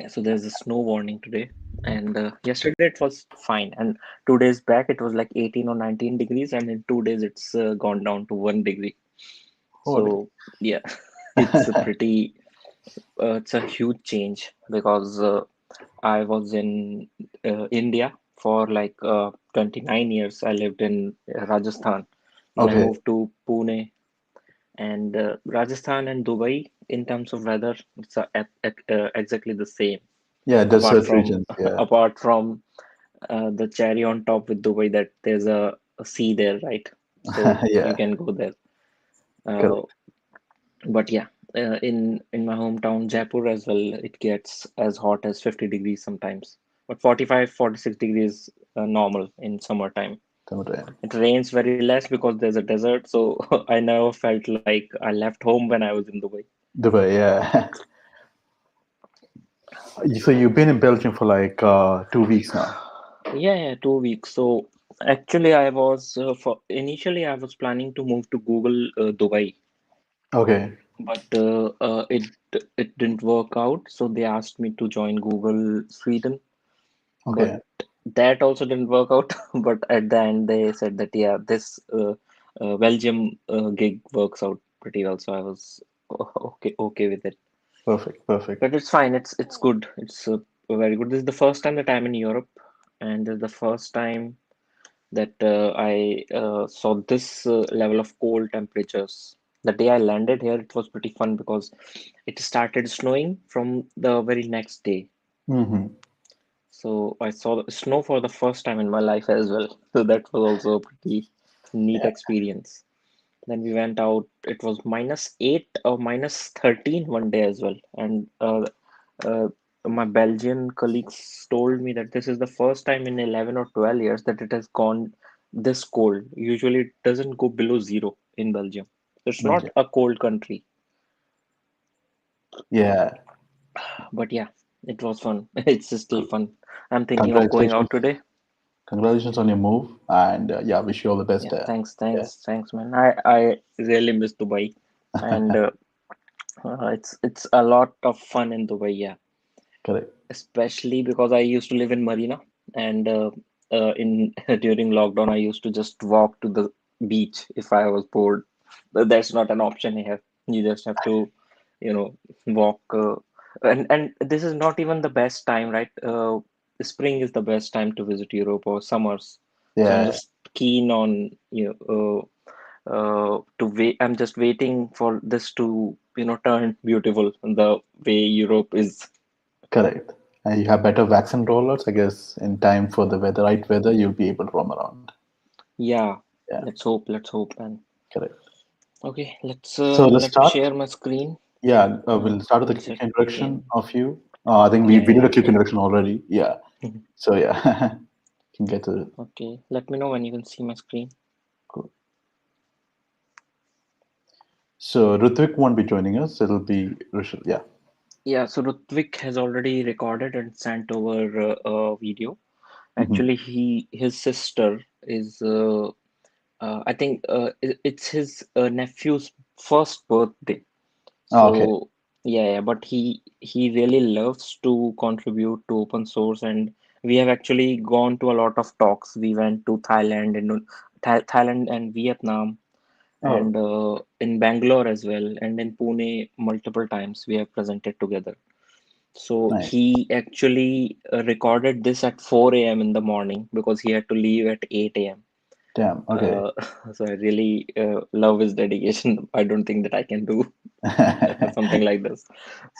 Speaker 6: So there's a snow warning today, and yesterday it was fine, and 2 days back it was like 18 or 19 degrees, and in 2 days it's gone down to 1 degree.
Speaker 2: holy.
Speaker 6: So yeah, it's a pretty it's a huge change because I was in India for like 29 years. I lived in Rajasthan. Then I
Speaker 2: Okay.
Speaker 6: moved to Pune, and Rajasthan and Dubai in terms of weather, it's exactly the same.
Speaker 2: Yeah,
Speaker 6: Apart
Speaker 2: desert
Speaker 6: from
Speaker 2: regions. Yeah.
Speaker 6: apart from the cherry on top with Dubai, that there's a sea there, right? So you
Speaker 2: Yeah.
Speaker 6: can go there. Uh,
Speaker 2: Correct.
Speaker 6: but yeah, in my hometown Jaipur as well, it gets as hot as 50 degrees sometimes, but 45 46 degrees normal in summertime.
Speaker 2: Sometime.
Speaker 6: It rains very less because there's a desert, so I never felt like I left home when I was in Dubai.
Speaker 2: Dubai. Yeah. So you've been in Belgium for like 2 weeks now.
Speaker 6: Yeah, 2 weeks. So actually I was for initially I was planning to move to Google Dubai,
Speaker 2: Okay.
Speaker 6: but it didn't work out, so they asked me to join Google Sweden, but
Speaker 2: Okay.
Speaker 6: that also didn't work out. But at the end they said that yeah, this Belgium gig works out pretty well, so I was okay with it.
Speaker 2: Perfect. Perfect.
Speaker 6: But it's fine, it's good, it's very good. This is the first time that I'm in Europe, and this is the first time that I saw this level of cold temperatures. The day I landed here, it was pretty fun because it started snowing from the very next day.
Speaker 2: Mm-hmm.
Speaker 6: So I saw the snow for the first time in my life as well. So that was also a pretty neat
Speaker 2: Yeah.
Speaker 6: experience. Then we went out. It was -8 or -13 one day as well. And uh, my Belgian colleagues told me that this is the first time in 11 or 12 years that it has gone this cold. Usually it doesn't go below zero in Belgium. It's not
Speaker 2: Belgium.
Speaker 6: a cold country.
Speaker 2: Yeah.
Speaker 6: But yeah, it was fun. It's still fun. I'm thinking of going
Speaker 2: Congratulations.
Speaker 6: out today.
Speaker 2: Congratulations on your move. And yeah, wish you all the best
Speaker 6: Yeah,
Speaker 2: there. Yeah.
Speaker 6: thanks, man. I really miss Dubai, and it's a lot of fun in Dubai. Yeah,
Speaker 2: Correct.
Speaker 6: especially because I used to live in Marina, and in during lockdown, I used to just walk to the beach if I was bored. But that's not an option here. You just have to, walk. And this is not even the best time, right? Spring is the best time to visit Europe, or summers. So I'm
Speaker 2: Yeah.
Speaker 6: just keen on to wait. I'm just waiting for this to turn beautiful the way Europe is.
Speaker 2: Correct. And you have better vaccine rollouts, I guess, in time for the weather, right weather, you'll be able to roam around.
Speaker 6: Yeah,
Speaker 2: Yeah.
Speaker 6: let's hope, man.
Speaker 2: Correct.
Speaker 6: Okay, let's
Speaker 2: So let's
Speaker 6: let me
Speaker 2: start.
Speaker 6: share my screen.
Speaker 2: Yeah, we'll start with a
Speaker 6: One
Speaker 2: quick
Speaker 6: sec.
Speaker 2: introduction
Speaker 6: Okay.
Speaker 2: of you. I think we
Speaker 6: Yeah,
Speaker 2: did
Speaker 6: yeah.
Speaker 2: a quick introduction already. Yeah. So yeah, can get to it.
Speaker 6: Okay, let me know when you can see my screen.
Speaker 2: Cool. So Rutvik won't be joining us. It'll be Rushil. Yeah.
Speaker 6: Yeah, so Rutvik has already recorded and sent over a video.
Speaker 2: Hmm.
Speaker 6: Actually, his sister is I think it's his nephew's first birthday.
Speaker 2: Oh, okay.
Speaker 6: So yeah, but he really loves to contribute to open source, and we have actually gone to a lot of talks. We went to Thailand and Thailand and Vietnam,
Speaker 2: Oh,
Speaker 6: and in Bangalore as well, and in Pune multiple times we have presented together. So
Speaker 2: nice.
Speaker 6: he actually recorded this at 4 a.m. in the morning because he had to leave at 8 a.m.
Speaker 2: Damn. Okay.
Speaker 6: Uh, so I really love his dedication. I don't think that I can do something like this.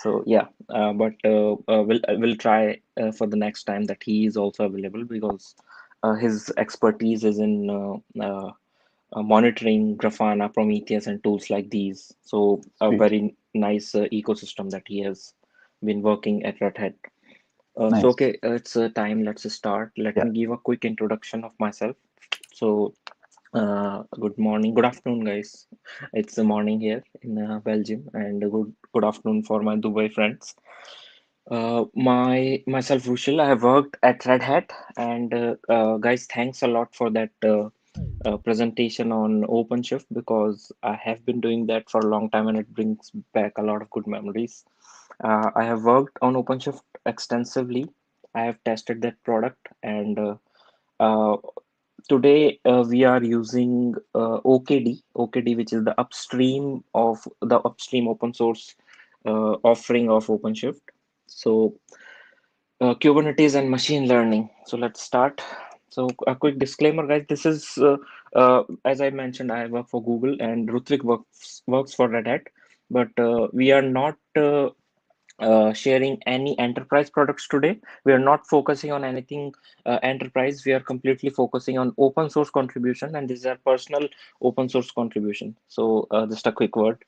Speaker 6: So yeah, but we'll try for the next time that he is also available, because his expertise is in monitoring Grafana, Prometheus, and tools like these. So a
Speaker 2: Sweet.
Speaker 6: very nice ecosystem that he has been working at Red Hat. So
Speaker 2: Nice.
Speaker 6: okay, it's time. Let's start. Let
Speaker 2: Yeah.
Speaker 6: me give a quick introduction of myself. So good morning, good afternoon, guys. It's the morning here in Belgium, and good afternoon for my Dubai friends. Myself Rushil. I have worked at Red Hat, and guys, thanks a lot for that presentation on OpenShift, because I have been doing that for a long time and it brings back a lot of good memories. I have worked on OpenShift extensively. I have tested that product, and uh, today we are using OKD, which is the upstream open source offering of OpenShift. So Kubernetes and machine learning. So let's start. So a quick disclaimer, guys. This is, as I mentioned, I work for Google and Rutvik works for Red Hat, but we are not sharing any enterprise products today. We are not focusing on anything enterprise. We are completely focusing on open source contribution, and this is our personal open source contribution. So just a quick word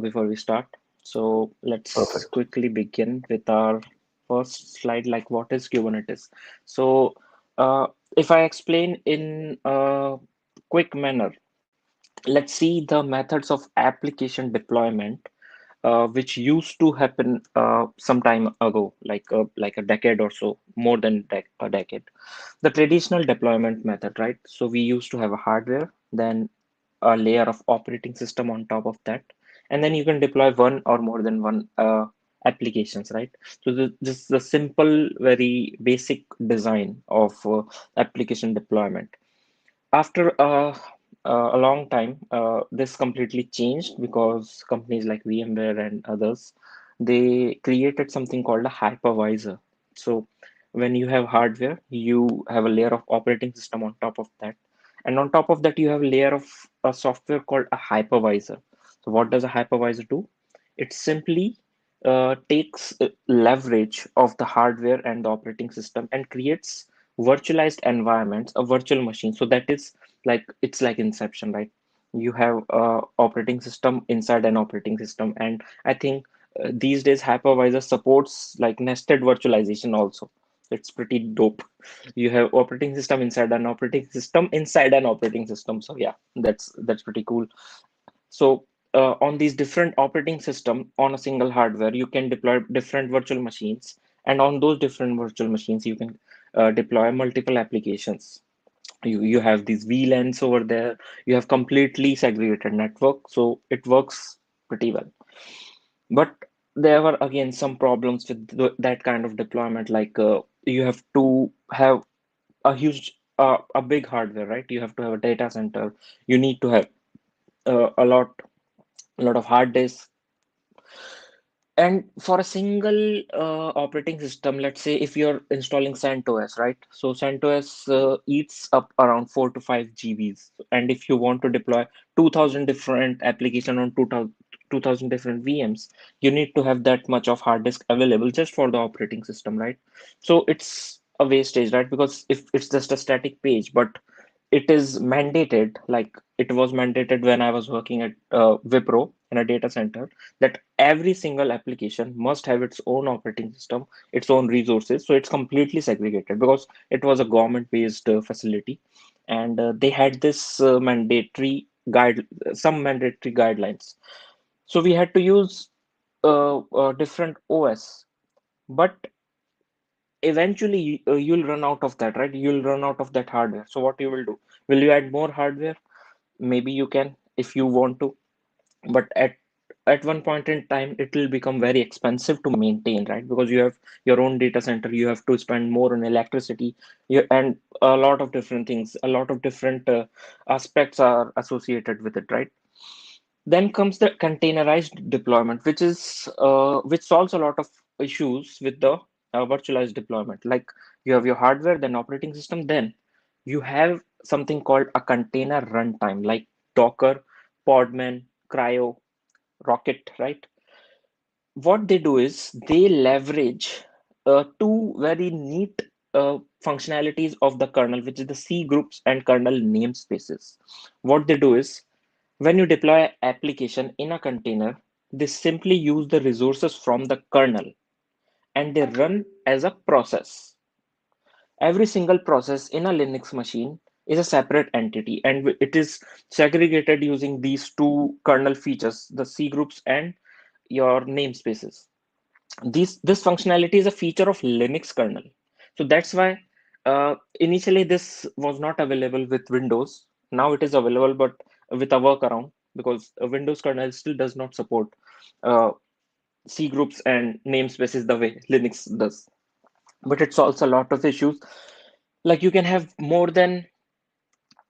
Speaker 6: before we start. So let's
Speaker 2: Perfect.
Speaker 6: quickly begin with our first slide, like what is Kubernetes. So uh, if I explain in a quick manner, let's see the methods of application deployment which used to happen some time ago, like a decade or so, more than a decade. The traditional deployment method, right? So we used to have a hardware, then a layer of operating system on top of that, and then you can deploy one or more than one applications, right? So this is the simple, very basic design of application deployment. After a long time, this completely changed because companies like VMware and others, they created something called a hypervisor. So when you have hardware, you have a layer of operating system on top of that. And on top of that, you have a layer of a software called a hypervisor. So what does a hypervisor do? It simply takes leverage of the hardware and the operating system and creates virtualized environments, a virtual machine. So that is like, it's like Inception, right? You have a operating system inside an operating system, and I think these days hypervisor supports like nested virtualization also. It's pretty dope. You have operating system inside an operating system inside an operating system. So yeah, that's pretty cool. So on these different operating system on a single hardware, you can deploy different virtual machines, and on those different virtual machines, you can deploy multiple applications. You have these VLANs over there. You have completely segregated network, so it works pretty well. But there were again some problems with that kind of deployment. Like you have to have a big hardware, right? You have to have a data center. You need to have a lot of hard disk. And for a single operating system, let's say if you're installing CentOS, right? So CentOS eats up around 4 to 5 GBs. And if you want to deploy 2000 different application on 2000 different VMs, you need to have that much of hard disk available just for the operating system, right? So it's a wastage, right? Because if it's just a static page, but it is mandated, like it was mandated when I was working at Wipro in a data center, that every single application must have its own operating system, its own resources. So it's completely segregated because it was a government-based facility, and they had this some mandatory guidelines. So we had to use different OS, but eventually you'll run out of that, right? You'll run out of that hardware. So what you will do? Will you add more hardware? Maybe you can if you want to, but at one point in time it will become very expensive to maintain, right? Because you have your own data center, you have to spend more on electricity, and a lot of different things, a lot of different aspects are associated with it, right? Then comes the containerized deployment, which solves a lot of issues with the virtualized deployment. Like you have your hardware, then operating system, then you have something called a container runtime, like Docker, Podman, Cryo, Rocket, right? What they do is they leverage two very neat functionalities of the kernel, which is the C groups and kernel namespaces. What they do is when you deploy an application in a container, they simply use the resources from the kernel and they run as a process. Every single process in a Linux machine is a separate entity, and it is segregated using these two kernel features, the C groups and your namespaces. this functionality is a feature of Linux kernel. So that's why initially this was not available with Windows. Now it is available, but with a workaround, because Windows kernel still does not support uh, C groups and namespaces the way Linux does. But it solves a lot of issues. Like you can have more than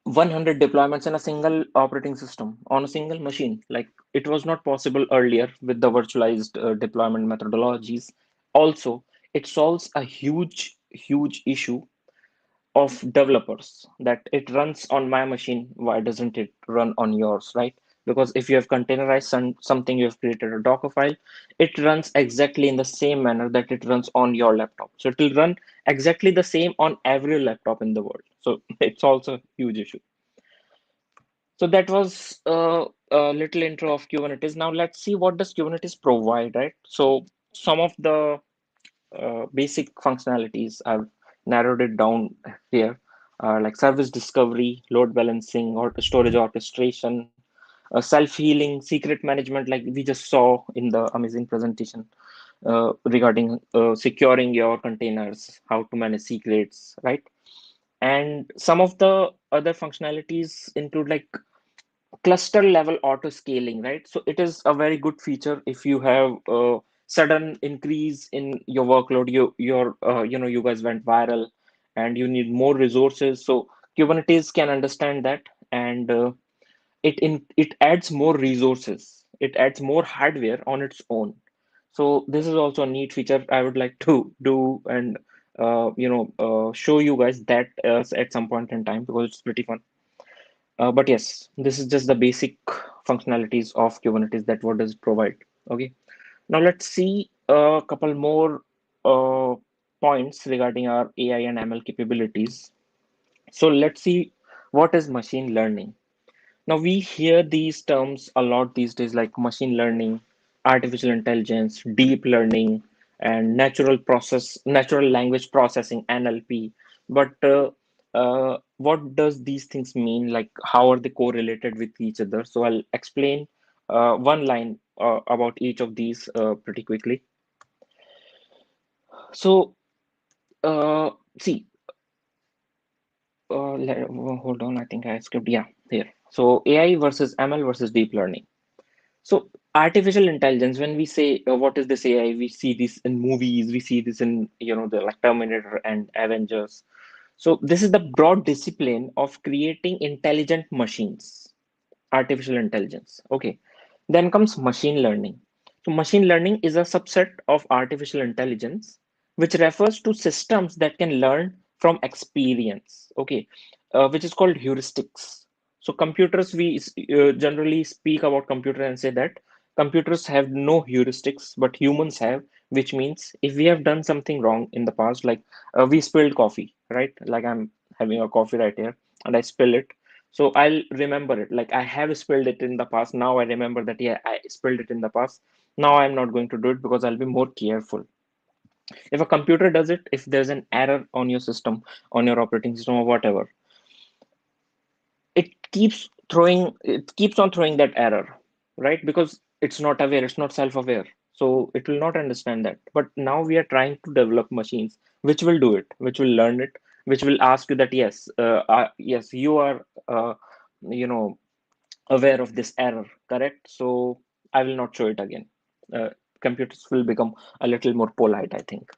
Speaker 6: 100 deployments in a single operating system on a single machine. Like it was not possible earlier with the virtualized deployment methodologies. Also, it solves a huge issue of developers, that it runs on my machine, why doesn't it run on yours, right? Because if you have containerized something, you have created a Docker file, it runs exactly in the same manner that it runs on your laptop. So it will run exactly the same on every laptop in the world. So it's also a huge issue. So that was a little intro of Kubernetes. Now let's see what does Kubernetes provide, right? So some of the basic functionalities I've narrowed it down here, like service discovery, load balancing, or storage orchestration, self-healing, secret management, like we just saw in the amazing presentation regarding securing your containers, how to manage secrets, right? And some of the other functionalities include like cluster level auto scaling, right? So it is a very good feature if you have a sudden increase in your workload, you guys went viral and you need more resources. So Kubernetes can understand that, and it adds more resources, it adds more hardware on its own. So this is also a neat feature I would like to do, and show you guys that at some point in time, because it's pretty fun. But yes, this is just the basic functionalities of Kubernetes, that what does it provide. Okay, now let's see a couple more points regarding our AI and ML capabilities. So let's see, what is machine learning. Now we hear these terms a lot these days, like machine learning, artificial intelligence, deep learning, and natural language processing (NLP). But what does these things mean? Like how are they correlated with each other? So I'll explain one line about each of these pretty quickly. So see, hold on, I think I skipped. Yeah, here. So AI versus ML versus deep learning. So artificial intelligence, when we say what is this AI, we see this in movies, we see this in the like Terminator and Avengers. So this is the broad discipline of creating intelligent machines, artificial intelligence. Okay. Then comes machine learning. So machine learning is a subset of artificial intelligence, which refers to systems that can learn from experience. Okay. Which is called heuristics. So computers, we generally speak about computer and say that computers have no heuristics, but humans have, which means if we have done something wrong in the past, like we spilled coffee, right? Like I'm having a coffee right here and I spill it. So I'll remember it. Like I have spilled it in the past. Now I remember that, yeah, I spilled it in the past. Now I'm not going to do it because I'll be more careful. If a computer does it, if there's an error on your system, on your operating system or whatever, it keeps on throwing that error, right? Because it's not aware, it's not self-aware. So it will not understand that. But now we are trying to develop machines which will do it, which will learn it, which will ask you that, yes, yes, you are you know aware of this error, correct? So I will not show it again. uh, Computers will become a little more polite, I think.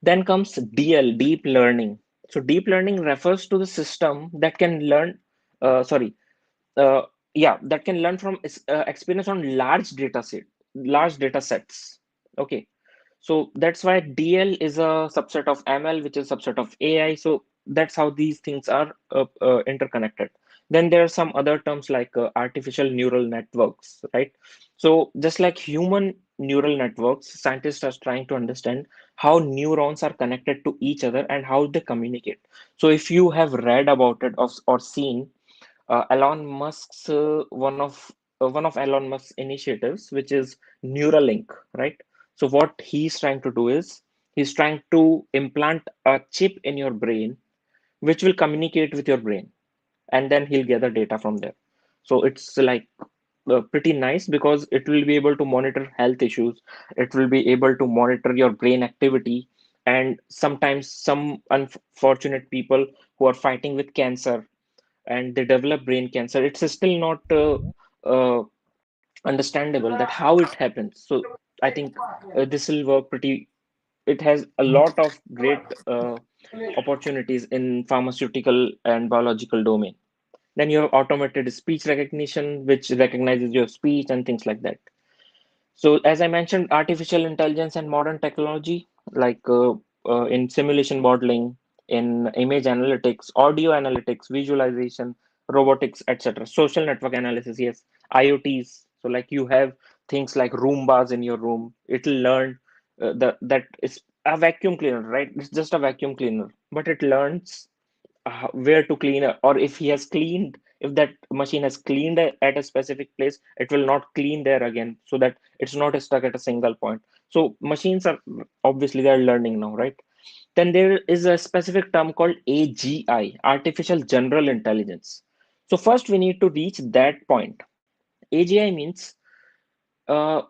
Speaker 6: Then comes DL, deep learning. So deep learning refers to the system that can learn, sorry, uh, yeah, that can learn from experience on large data sets. Okay, so that's why DL is a subset of ML, which is a subset of AI. So that's how these things are interconnected. Then there are some other terms like artificial neural networks, right? So just like human neural networks, scientists are trying to understand how neurons are connected to each other and how they communicate. So if you have read about it or seen Elon Musk's one of Elon Musk's initiatives, which is Neuralink, right? So what he's trying to do is he's trying to implant a chip in your brain, which will communicate with your brain, and then he'll gather data from there. So it's like pretty nice because it will be able to monitor health issues. It will be able to monitor your brain activity. And sometimes some unfortunate people who are fighting with cancer and they develop brain cancer, it's still not uh, understandable that how it happens. So I think this will work pretty. It has a lot of great opportunities in pharmaceutical and biological domain. Then you have automated speech recognition, which recognizes your speech and things like that. So as I mentioned, artificial intelligence and modern technology, like in simulation modeling, in image analytics, audio analytics, visualization, robotics, etc. Social network analysis, yes, IoTs. So like you have things like Roombas in your room. It'll learn that it's a vacuum cleaner, right? It's just a vacuum cleaner, but it learns where to clean, or if he has cleaned, if that machine has cleaned at a specific place, it will not clean there again, so that it's not stuck at a single point. So machines are obviously they're learning now, right? Then there is a specific term called AGI, artificial general intelligence. So first we need to reach that point. AGI means uh,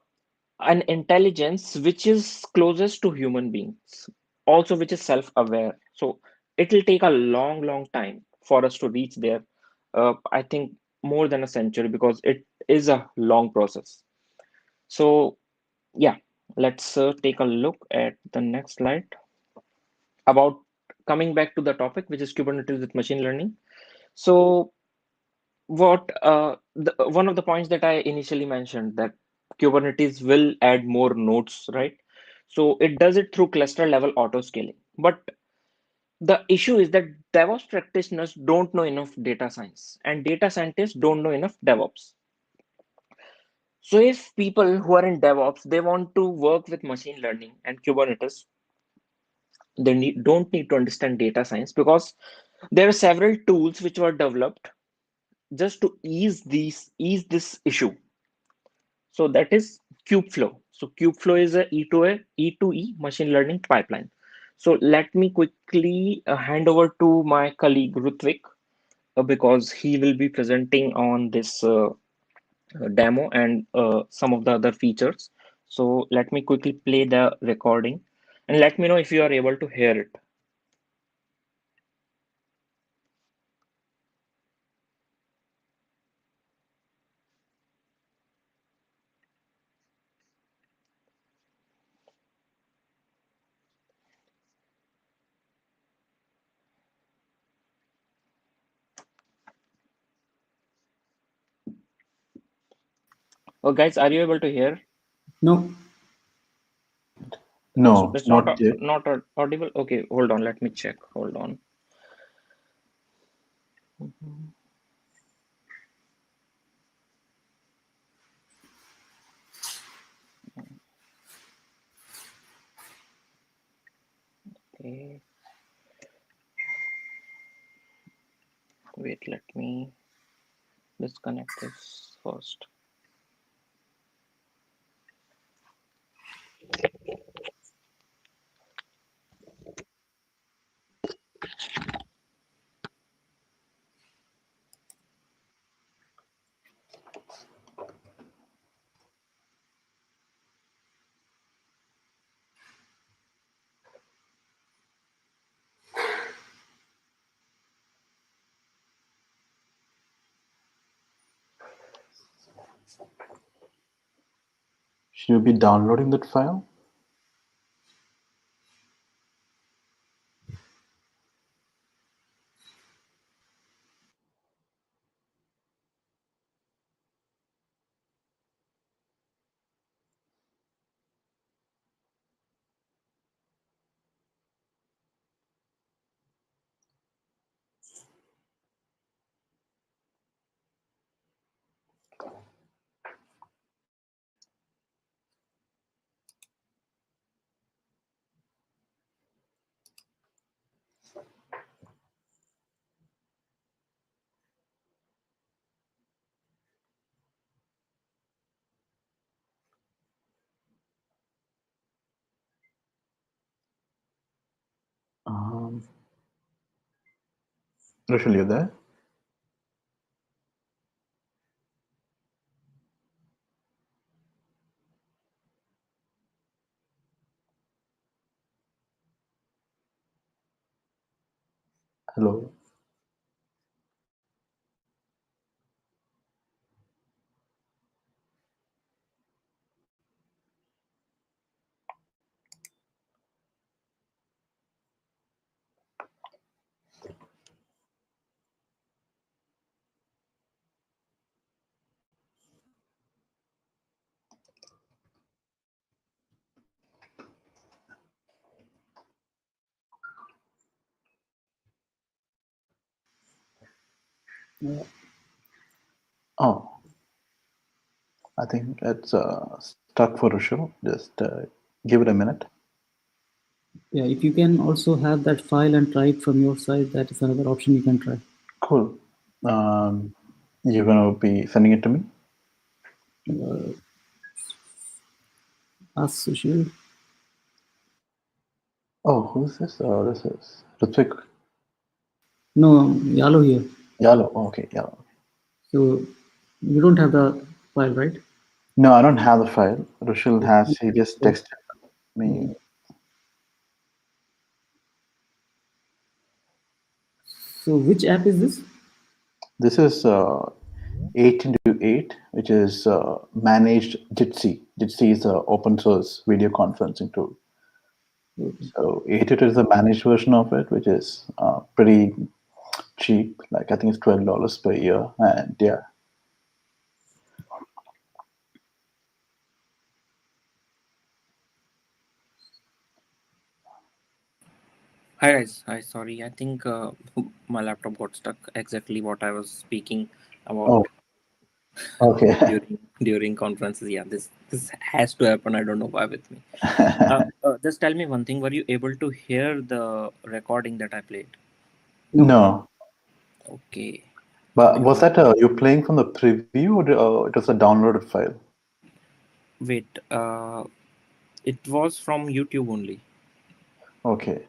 Speaker 6: an intelligence which is closest to human beings, also which is self-aware. So it will take a long time for us to reach there. I think more than a century, because it is a long process. So yeah, let's take a look at the next slide about coming back to the topic, which is Kubernetes with machine learning. So one of the points that I initially mentioned, that Kubernetes will add more nodes, right? So it does it through cluster level auto scaling. But the issue is that DevOps practitioners don't know enough data science, and data scientists don't know enough DevOps. So if people who are in DevOps, they want to work with machine learning and Kubernetes, they don't need to understand data science, because there are several tools which were developed just to ease this issue. So that is Kubeflow. So Kubeflow is a E2E machine learning pipeline. So let me quickly hand over to my colleague Rutvik, because he will be presenting on this demo and some of the other features. So let me quickly play the recording and let me know if you are able to hear it. Oh, guys, are you able to hear?
Speaker 5: No.
Speaker 2: No,
Speaker 6: It's
Speaker 2: not
Speaker 6: not
Speaker 2: yet.
Speaker 6: not audible. Okay, hold on. Let me check. Hold on. Okay. Wait, let me disconnect this first.
Speaker 2: Should you be downloading that file? Rushil, you there? Hello. Oh, I think it's stuck for Rushil. Just give it a minute.
Speaker 5: Yeah, if you can also have that file and try it from your side, that is another option you can try.
Speaker 2: Cool. You're going to be sending it to me?
Speaker 5: Ask Sushil.
Speaker 2: Oh, who's this? This is Rutvik.
Speaker 5: No, Yalo here.
Speaker 2: Yalo. Okay, Yalo.
Speaker 5: So you don't have the file, right?
Speaker 2: No, I don't have the file. Rushil has. He just texted me.
Speaker 5: So which app is this?
Speaker 2: This is 8x8, which is managed Jitsi. Jitsi is an open source video conferencing tool. So 8x8 is the managed version of it, which is pretty cheap. Like I think it's $12 per year, and yeah.
Speaker 7: Hi guys, hi. Sorry, I think my laptop got stuck. Exactly what I was speaking about
Speaker 2: Oh, okay.
Speaker 7: during conferences. Yeah, this has to happen. I don't know why with me. Just tell me one thing. Were you able to hear the recording that I played?
Speaker 2: No,
Speaker 7: Okay.
Speaker 2: but was that you playing from the preview, or it was a downloaded file?
Speaker 7: Wait. It was from YouTube only.
Speaker 2: Okay.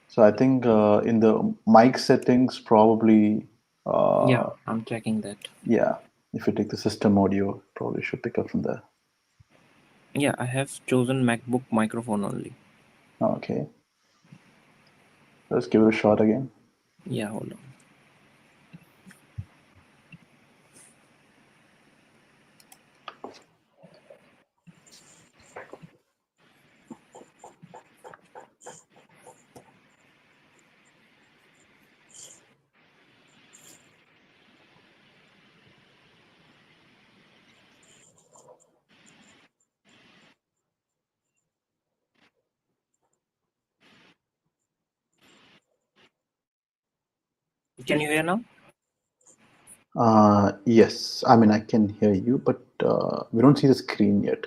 Speaker 2: So I think in the mic settings, probably.
Speaker 7: Yeah, I'm checking that.
Speaker 2: Yeah, if you take the system audio, probably should pick up from there.
Speaker 7: Yeah, I have chosen MacBook microphone only.
Speaker 2: Okay. Let's give it a shot again.
Speaker 7: Yeah, hold on. Can you hear now?
Speaker 2: Yes, I mean I can hear you, but we don't see the screen yet.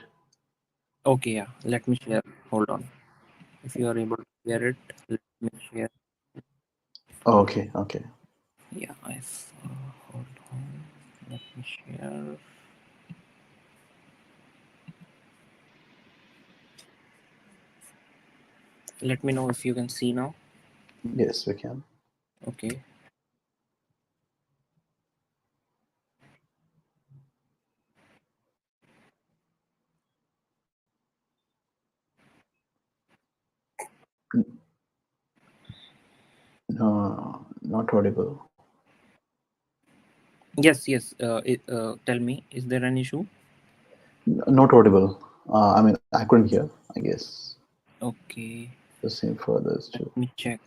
Speaker 7: Okay, yeah. Let me share. Hold on. If you are able to hear it, let me share.
Speaker 2: Oh, okay, okay.
Speaker 7: Yeah, I've hold on. Let me share. Let me know if you can see now.
Speaker 2: Yes, we can.
Speaker 7: Okay.
Speaker 2: No, not audible.
Speaker 7: Yes, yes. Tell me, is there an issue?
Speaker 2: Not audible. I mean, I couldn't hear, I guess.
Speaker 7: Okay.
Speaker 2: The same for others too.
Speaker 7: Let me check.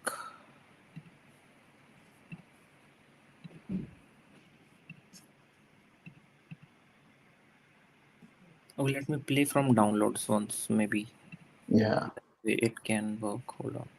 Speaker 7: Oh, let me play from downloads once. Maybe
Speaker 2: Yeah.
Speaker 7: it can work. Hold on.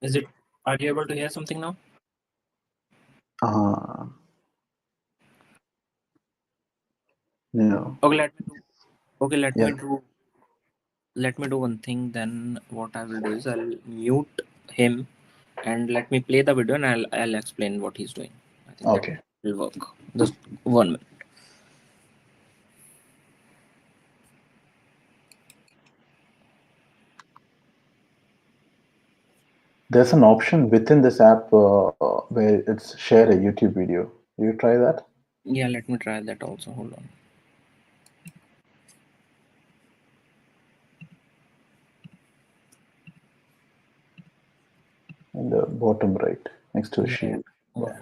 Speaker 7: Is it? Are you able to hear something now?
Speaker 2: No.
Speaker 7: Okay, let me do. Okay,
Speaker 2: Yeah.
Speaker 7: let me do one thing. Then what I will do is I'll mute him, and let me play the video, and I'll explain what he's doing. I think
Speaker 2: Okay.
Speaker 7: that will work. Just 1 minute.
Speaker 2: There's an option within this app where it's share a YouTube video. You try that?
Speaker 7: Yeah, let me try that also. Hold on.
Speaker 2: In the bottom right, next to a
Speaker 7: Yeah.
Speaker 2: shield.
Speaker 7: Yeah.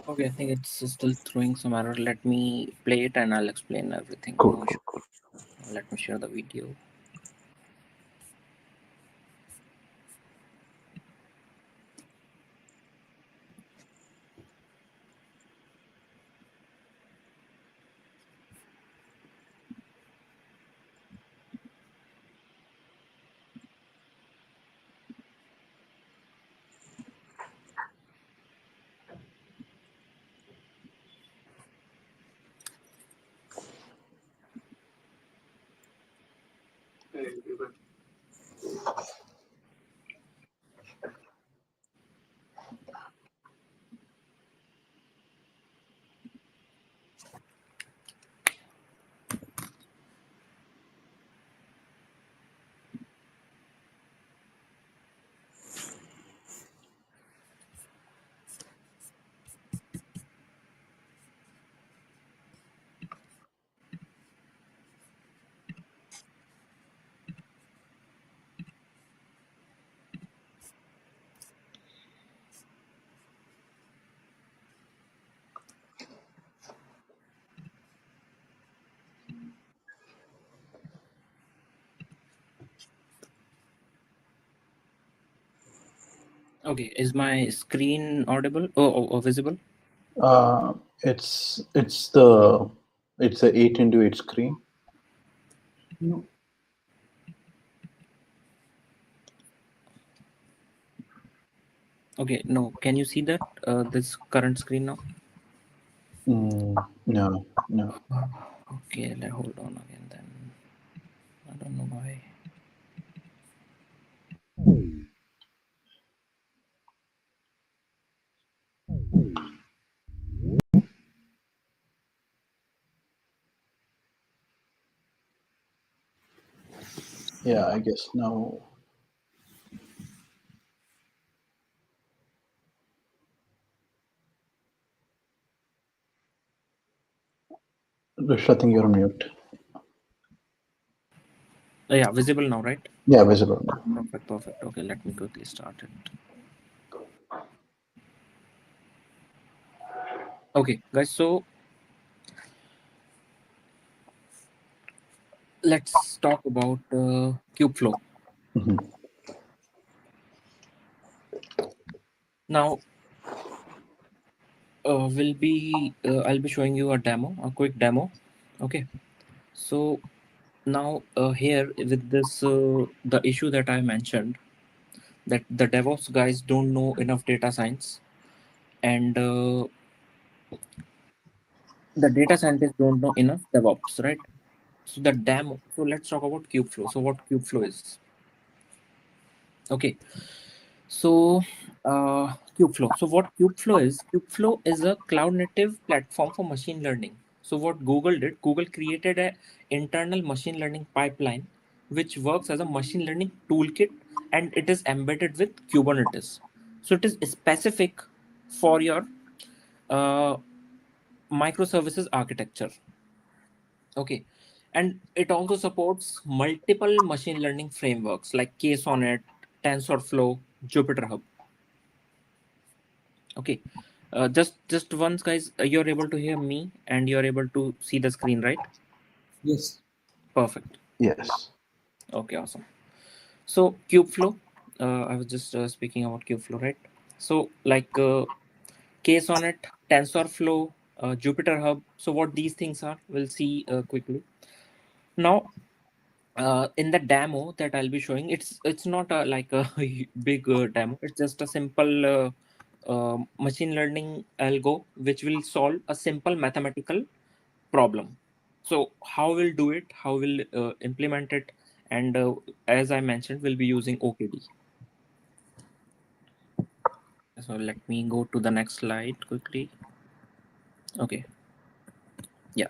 Speaker 7: Okay, I think it's still throwing some error. Let me play it and I'll explain everything.
Speaker 2: Cool,
Speaker 7: No
Speaker 2: cool,
Speaker 7: issue.
Speaker 2: cool.
Speaker 7: Let me share the video. Okay, is my screen audible? Oh, visible?
Speaker 2: It's the 8x8 screen.
Speaker 5: No.
Speaker 7: Okay, no. Can you see that this current screen now?
Speaker 2: No.
Speaker 7: Okay, hold on again then. I don't know why.
Speaker 2: Yeah, I guess now. Rushil, I think you're on mute.
Speaker 7: Yeah, visible now, right?
Speaker 2: Yeah, visible.
Speaker 7: Perfect. Okay, let me quickly start it. Okay, guys, so let's talk about Kubeflow. Now, I'll be showing you a quick demo. Okay, so now here with this the issue that I mentioned, that the DevOps guys don't know enough data science, and the data scientists don't know enough DevOps, right? So the demo. So let's talk about Kubeflow. So what Kubeflow is? Okay, so Kubeflow. So what Kubeflow is? Kubeflow is a cloud native platform for machine learning. So what Google did? Google created a internal machine learning pipeline, which works as a machine learning toolkit, and it is embedded with Kubernetes. So it is specific for your uh, microservices architecture. Okay, and it also supports multiple machine learning frameworks like KSonnet, TensorFlow, JupyterHub. Okay, Just once, guys, you're able to hear me and you're able to see the screen, right?
Speaker 5: Yes.
Speaker 7: Perfect.
Speaker 2: Yes.
Speaker 7: Okay, awesome. So Kubeflow, I was just speaking about Kubeflow, right? So like case on it, TensorFlow, JupyterHub. So what these things are, we'll see quickly. Now, in the demo that I'll be showing, it's not like a big demo. It's just a simple machine learning algo which will solve a simple mathematical problem. So how we'll do it, how we'll implement it, and as I mentioned, we'll be using OKD. So let me go to the next slide quickly. Okay. Yeah.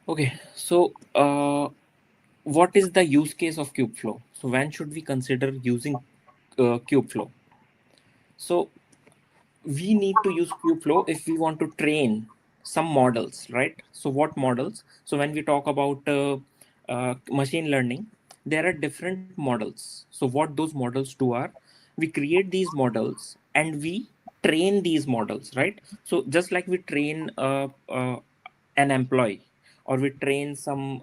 Speaker 7: Okay. So what is the use case of Kubeflow? So when should we consider using Kubeflow? So we need to use Kubeflow if we want to train some models, right? So what models? So when we talk about machine learning, there are different models. So what those models do are, we create these models and we train these models, right? So just like we train an employee or we train some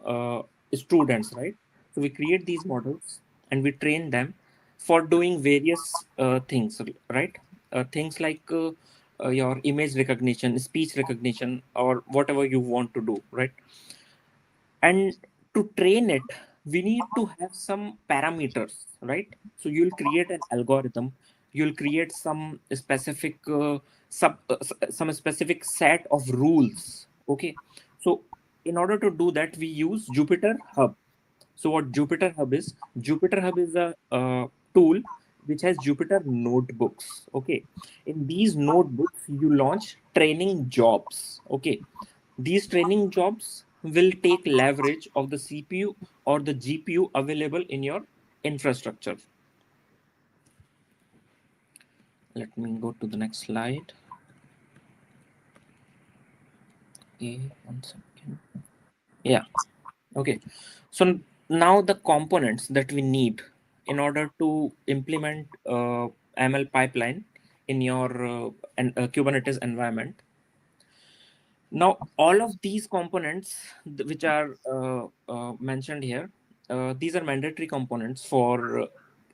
Speaker 7: students, right? So we create these models and we train them for doing various things, right? Things like your image recognition, speech recognition, or whatever you want to do, right? And to train it, we need to have some parameters, right? So you'll create an algorithm, you'll create some specific some specific set of rules. Okay, so in order to do that, we use Jupyter Hub. So what Jupyter Hub is? Jupyter Hub is a tool which has Jupyter notebooks. Okay, in these notebooks you launch training jobs. Okay, these training jobs will take leverage of the CPU or the GPU available in your infrastructure. Let me go to the next slide. Okay, 1 second. Yeah. Okay. So now the components that we need in order to implement ML pipeline in your Kubernetes environment. Now, all of these components which are mentioned here, these are mandatory components for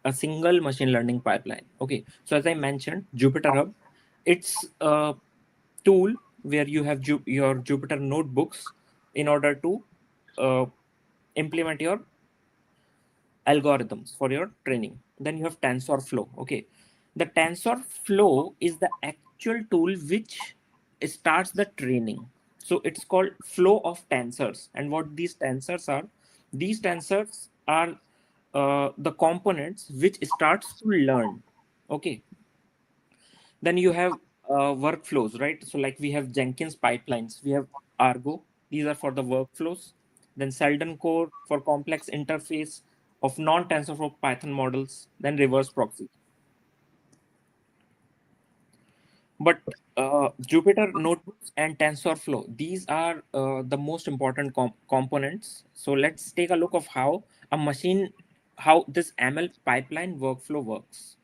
Speaker 7: a single machine learning pipeline. Okay, so as I mentioned, Jupyter Hub, it's a tool where you have your Jupyter notebooks in order to uh, implement your algorithms for your training. Then you have TensorFlow. Okay, the TensorFlow is the actual tool which starts the training. So it's called flow of tensors. And what these tensors are the components which starts to learn. Okay, then you have workflows, right? So like we have Jenkins pipelines, we have Argo. These are for the workflows. Then Selden Core for complex interface of non-TensorFlow Python models. Then reverse proxy. But Jupyter Notebooks and TensorFlow, these are the most important components. So let's take a look of how this ML pipeline workflow works.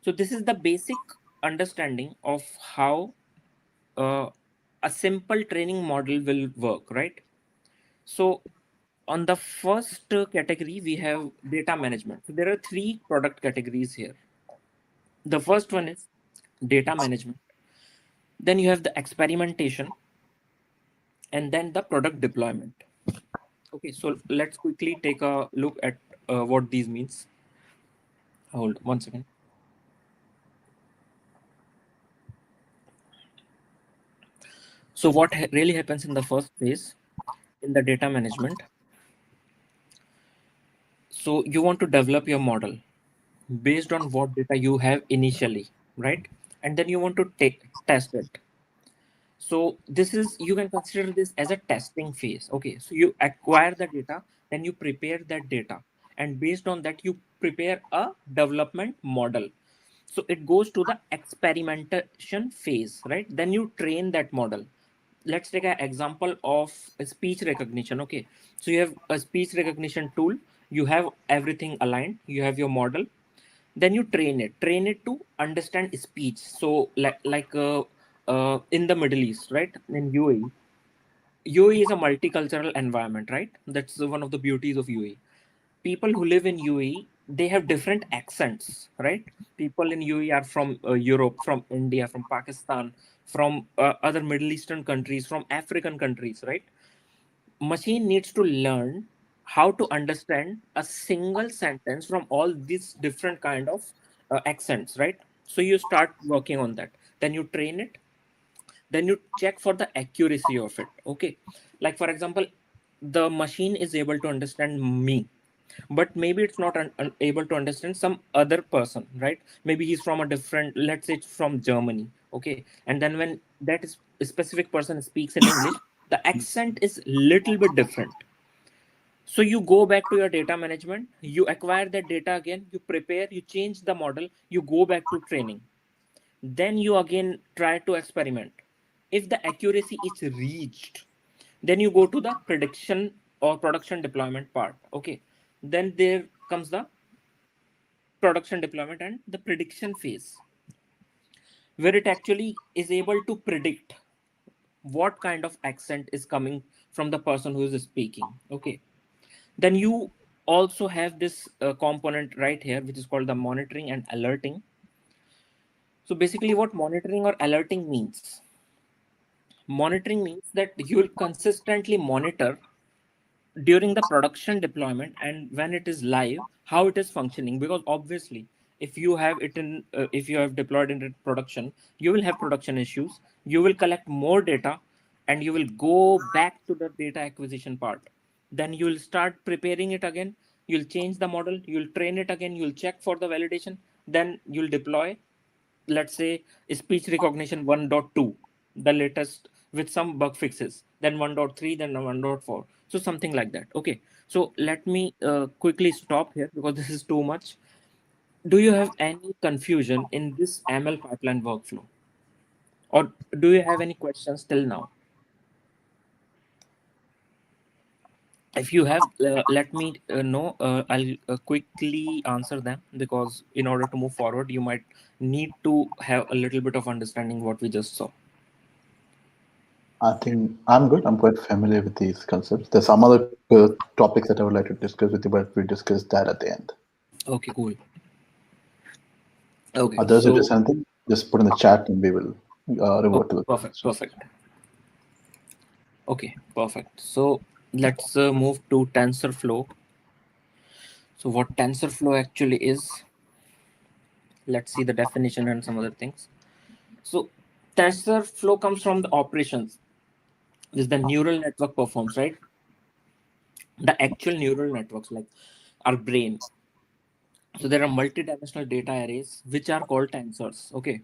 Speaker 7: So this is the basic understanding of how a simple training model will work, right? So on the first category, we have data management. So there are three product categories here. The first one is data management. Then you have the experimentation, and then the product deployment. Okay, so let's quickly take a look at what these means. Hold 1 second. So what really happens in the first phase in the data management? So you want to develop your model based on what data you have initially, right? And then you want to test it. So this is, you can consider this as a testing phase. Okay, so you acquire the data, then you prepare that data, and based on that you prepare a development model. So it goes to the experimentation phase, right? Then you train that model. Let's take an example of a speech recognition. Okay, so you have a speech recognition tool, you have everything aligned, you have your model. Then you train it to understand speech. So in the Middle East, right, in UAE is a multicultural environment, right? That's one of the beauties of UAE. People who live in UAE, they have different accents, right? People in UAE are from Europe, from India, from Pakistan, from other Middle Eastern countries, from African countries, right? Machine needs to learn how to understand a single sentence from all these different kind of accents, right? So you start working on that, then you train it, then you check for the accuracy of it. Okay, like for example, the machine is able to understand me, but maybe it's not able to understand some other person, right? Maybe he's from a different, let's say it's from Germany. Okay, and then when that is a specific person speaks in English, the accent is little bit different. So you go back to your data management, you acquire that data again, you prepare, you change the model, you go back to training, then you again try to experiment. If the accuracy is reached, then you go to the prediction or production deployment part. Okay, then there comes the production deployment and the prediction phase, where it actually is able to predict what kind of accent is coming from the person who is speaking. Okay, then you also have this component right here, which is called the monitoring and alerting. So basically what monitoring or alerting means, monitoring means that you will consistently monitor during the production deployment and when it is live how it is functioning, because obviously if you have it in if you have deployed in production, you will have production issues, you will collect more data, and you will go back to the data acquisition part. Then you will start preparing it again, you'll change the model, you'll train it again, you'll check for the validation, then you'll deploy, let's say speech recognition 1.2, the latest with some bug fixes, then 1.3, then 1.4, so something like that. Okay, so let me quickly stop here because this is too much. Do you have any confusion in this ML pipeline workflow, or do you have any questions till now? If you have, let me know. I'll quickly answer them, because in order to move forward you might need to have a little bit of understanding what we just saw.
Speaker 2: I think I'm good. I'm quite familiar with these concepts. There's some other topics that I would like to discuss with you, but we'll discuss that at the end.
Speaker 7: Okay, cool. Okay,
Speaker 2: Others, if
Speaker 7: so
Speaker 2: there's anything, just put in the chat and we will revert to the
Speaker 7: perfect. Okay, perfect. So let's move to TensorFlow. So what TensorFlow actually is, let's see the definition and some other things. So TensorFlow comes from the operations which the neural network performs, right? The actual neural networks, like our brain. So there are multidimensional data arrays which are called tensors. Okay,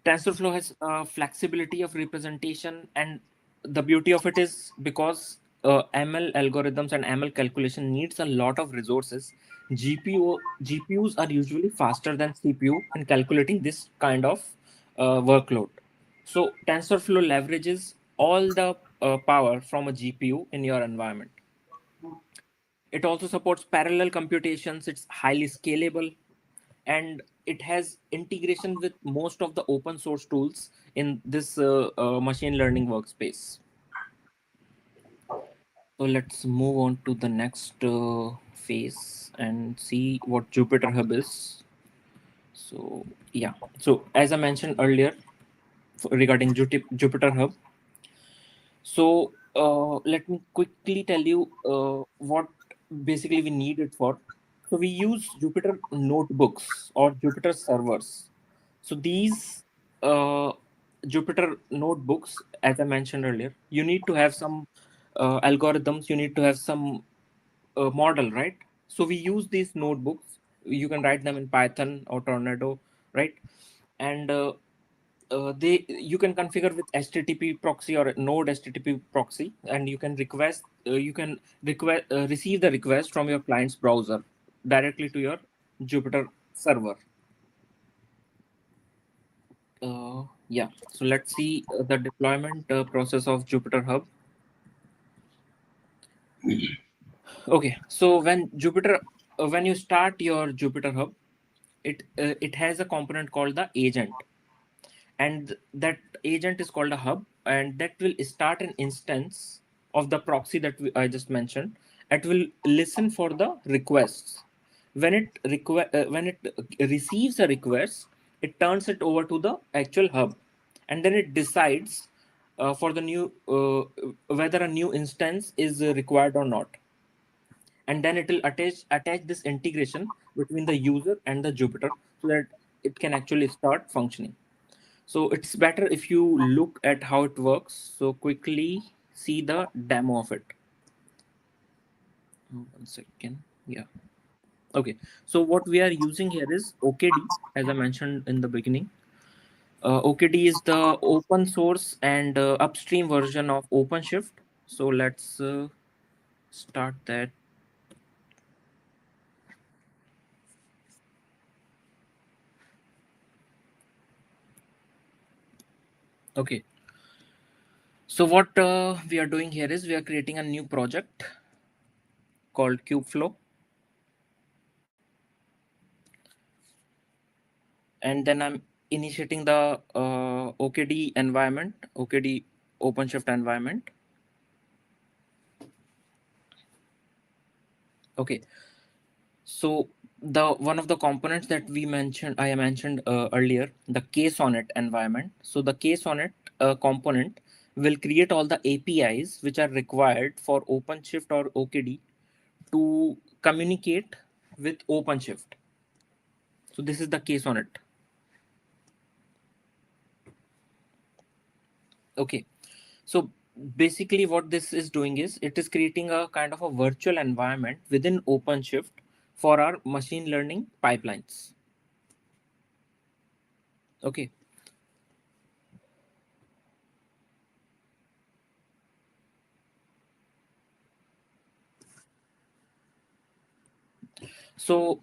Speaker 7: TensorFlow has flexibility of representation, and the beauty of it is because ML algorithms and ML calculation needs a lot of resources. GPUs are usually faster than CPU in calculating this kind of workload. So TensorFlow leverages all the power from a GPU in your environment. It also supports parallel computations. It's highly scalable, and it has integration with most of the open source tools in this machine learning workspace. So let's move on to the next phase and see what JupyterHub is. So yeah, so as I mentioned earlier regarding JupyterHub, so let me quickly tell you what basically we need it for. So we use Jupyter notebooks or Jupyter servers. So these Jupyter notebooks, as I mentioned earlier, you need to have some algorithms, you need to have some model, right? So we use these notebooks. You can write them in Python or Tornado, right? And you can configure with HTTP proxy or Node HTTP proxy, and you can receive the request from your client's browser directly to your Jupyter server. Yeah, so let's see the deployment process of JupyterHub. Okay, so when Jupyter when you start your JupyterHub, it has a component called the agent, and that agent is called a hub, and that will start an instance of the proxy that I just mentioned. It will listen for the requests. When it receives a request, it turns it over to the actual hub, and then it decides for the new whether a new instance is required or not, and then it will attach this integration between the user and the Jupyter so that it can actually start functioning. So it's better if you look at how it works. So quickly see the demo of it. 1 second. Yeah. Okay. So what we are using here is OKD, as I mentioned in the beginning. OKD is the open source and upstream version of OpenShift. So let's start that. Okay. So what we are doing here is we are creating a new project called Kubeflow. And then I'm initiating the OKD environment, OKD OpenShift environment. Okay. So the one of the components that I mentioned earlier, the KSonnet environment. So the KSonnet component will create all the APIs which are required for OpenShift or OKD to communicate with OpenShift. So this is the KSonnet. Okay. So basically what this is doing is it is creating a kind of a virtual environment within OpenShift for our machine learning pipelines. Okay. So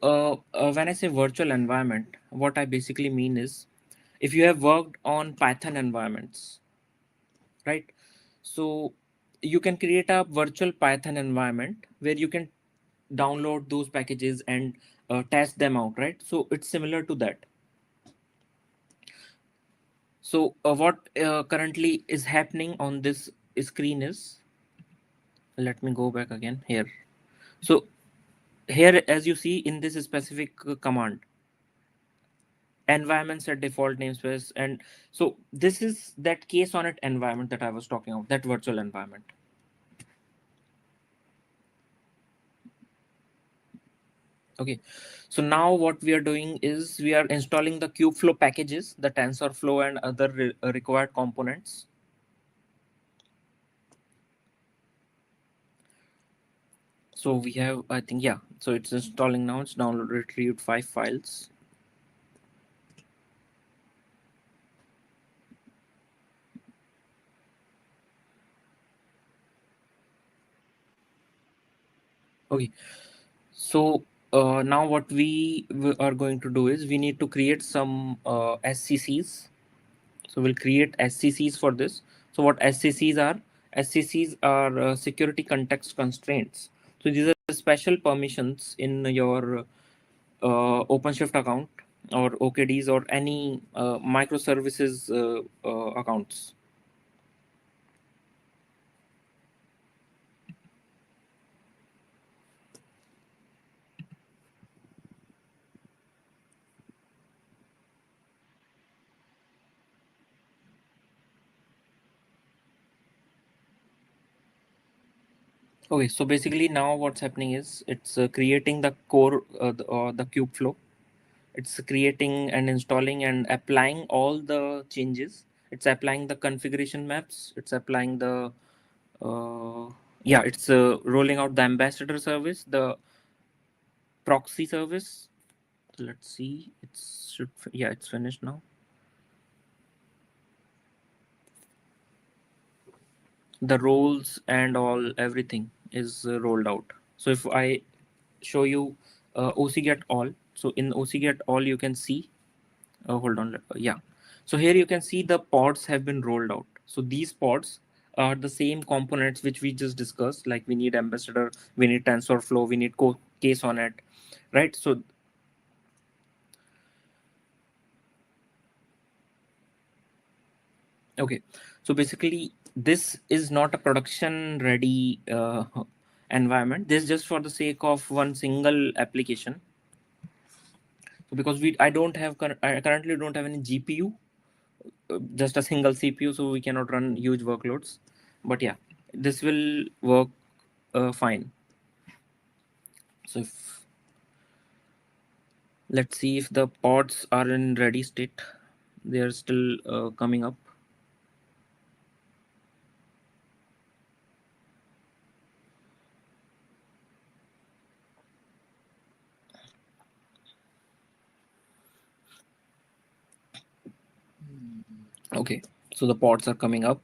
Speaker 7: when I say virtual environment, what I basically mean is if you have worked on Python environments, right? So you can create a virtual Python environment where you can download those packages and test them out, right? So it's similar to that. So what currently is happening on this screen is, let me go back again here. So here, as you see in this specific command, environment set default namespace, and so this is that KSonnet environment that I was talking about, that virtual environment. Okay, so now what we are doing is we are installing the Kubeflow packages, the TensorFlow and other required components. So we have, I think, yeah, so it's installing now. It's downloaded, retrieved 5 files. Okay, so now what we are going to do is we need to create some SCCs. So we'll create SCCs for this. So what SCCs are? SCCs are security context constraints. So these are special permissions in your OpenShift account or OKDs or any microservices accounts. Okay, so basically now what's happening is it's creating the core, the Kubeflow. It's creating and installing and applying all the changes. It's applying the configuration maps. It's applying the, yeah, it's rolling out the ambassador service, the proxy service. Let's see, yeah, it's finished now. The roles and all, everything is rolled out. So if I show you OCGet all, so in OCGet all you can see, hold on, yeah. So here you can see the pods have been rolled out. So these pods are the same components which we just discussed, like we need ambassador, we need TensorFlow, we need KSonnet. right? So okay, so basically this is not a production ready environment. This is just for the sake of one single application. So because I currently don't have any GPU, just a single CPU, so we cannot run huge workloads. But yeah, this will work fine. So let's see if the pods are in ready state. They are still coming up. Okay, so the pods are coming up.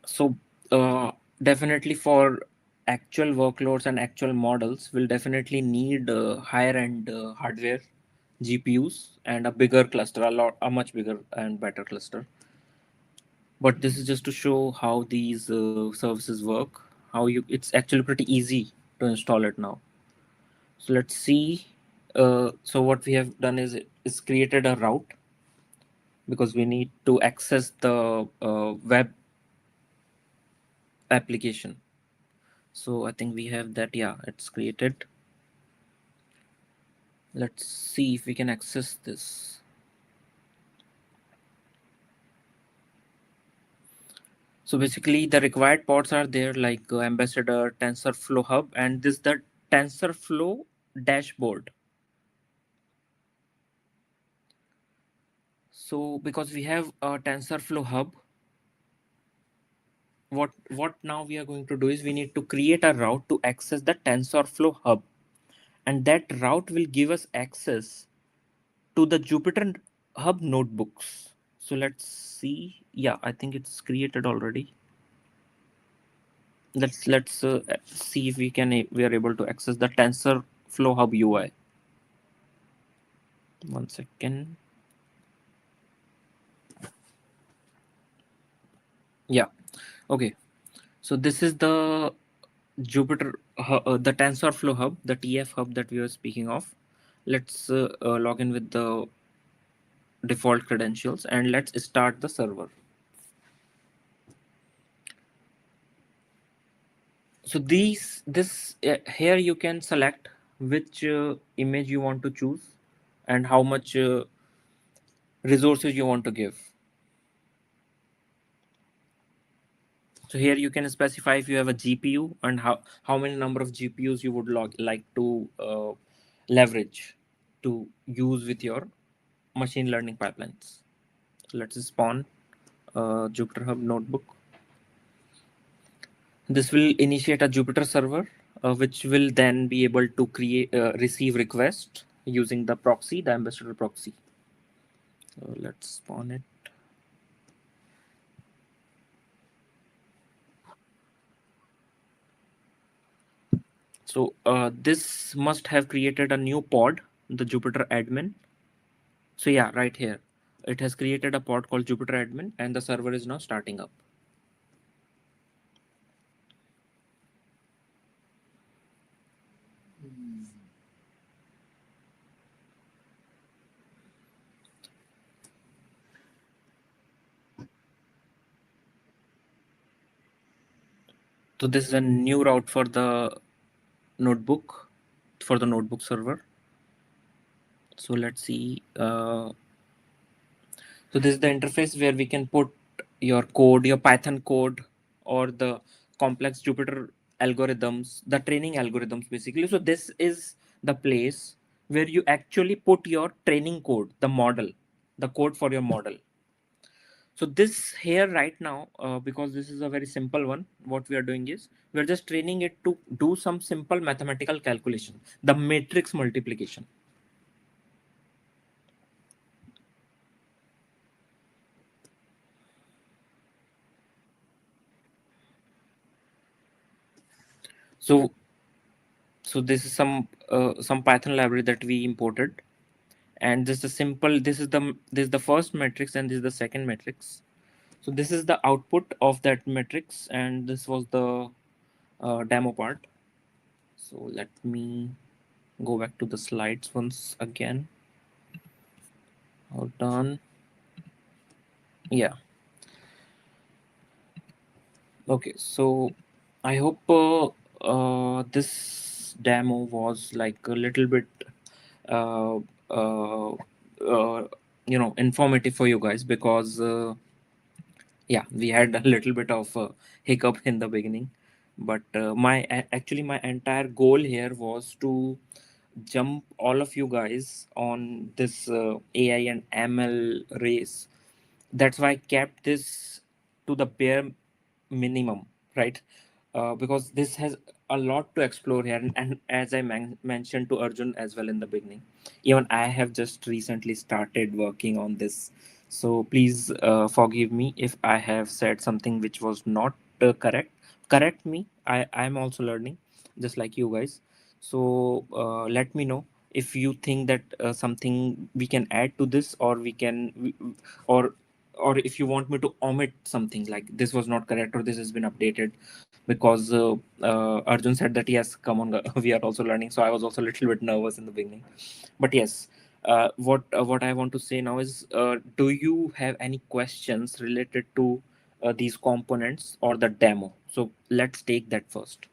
Speaker 7: So definitely for actual workloads and actual models, we'll definitely need higher end hardware, GPUs, and a bigger cluster, a much bigger and better cluster. But this is just to show how these services work. It's actually pretty easy to install it now. So let's see. So what we have done is created a route, because we need to access the web application. So I think we have that. Yeah, it's created. Let's see if we can access this. So basically the required pods are there, like Ambassador, TensorFlow Hub, and this the TensorFlow dashboard. So because we have a TensorFlow Hub, what now we are going to do is we need to create a route to access the TensorFlow Hub, and that route will give us access to the Jupyter Hub notebooks. So let's see. Yeah, I think it's created already. Let's see if we are able to access the TensorFlow Hub UI. One second. Yeah. Okay. So this is the the TensorFlow Hub, the TF Hub that we were speaking of. Let's log in with the default credentials and let's start the server. So here you can select which image you want to choose and how much resources you want to give. So here you can specify if you have a GPU and how many number of GPUs you would like to leverage to use with your machine learning pipelines. So let's spawn a JupyterHub notebook. This will initiate a Jupyter server, which will then be able to receive requests using the proxy, the Ambassador proxy. So let's spawn it. So this must have created a new pod, the Jupyter admin. So yeah, right here, it has created a pod called Jupyter admin, and the server is now starting up. So this is a new route for the notebook, server. So let's see. So this is the interface where we can put your code, your Python code, or the complex Jupyter algorithms, the training algorithms basically. So this is the place where you actually put your training code, the model, the code for your model. So this here right now, because this is a very simple one, what we are doing is we're just training it to do some simple mathematical calculation, the matrix multiplication. So this is some Python library that we imported, and this is the first matrix and this is the second matrix. So this is the output of that matrix, and this was the demo part. So let me go back to the slides once again. Hold on. Yeah. Okay. So I hope this demo was like a little bit, uh, uh, informative for you guys, because yeah, we had a little bit of hiccup in the beginning, but actually my entire goal here was to jump all of you guys on this AI and ML race. That's why I kept this to the bare minimum, right? Because this has a lot to explore here, and as I mentioned to Arjun as well in the beginning, even I have just recently started working on this. So please forgive me if I have said something which was not correct. Correct me. I'm also learning, just like you guys. So let me know if you think that something we can add to this, or or if you want me to omit something, like this was not correct or this has been updated, because Arjun said that yes, come on, we are also learning. So I was also a little bit nervous in the beginning, but yes. What I want to say now is, do you have any questions related to these components or the demo? So let's take that first.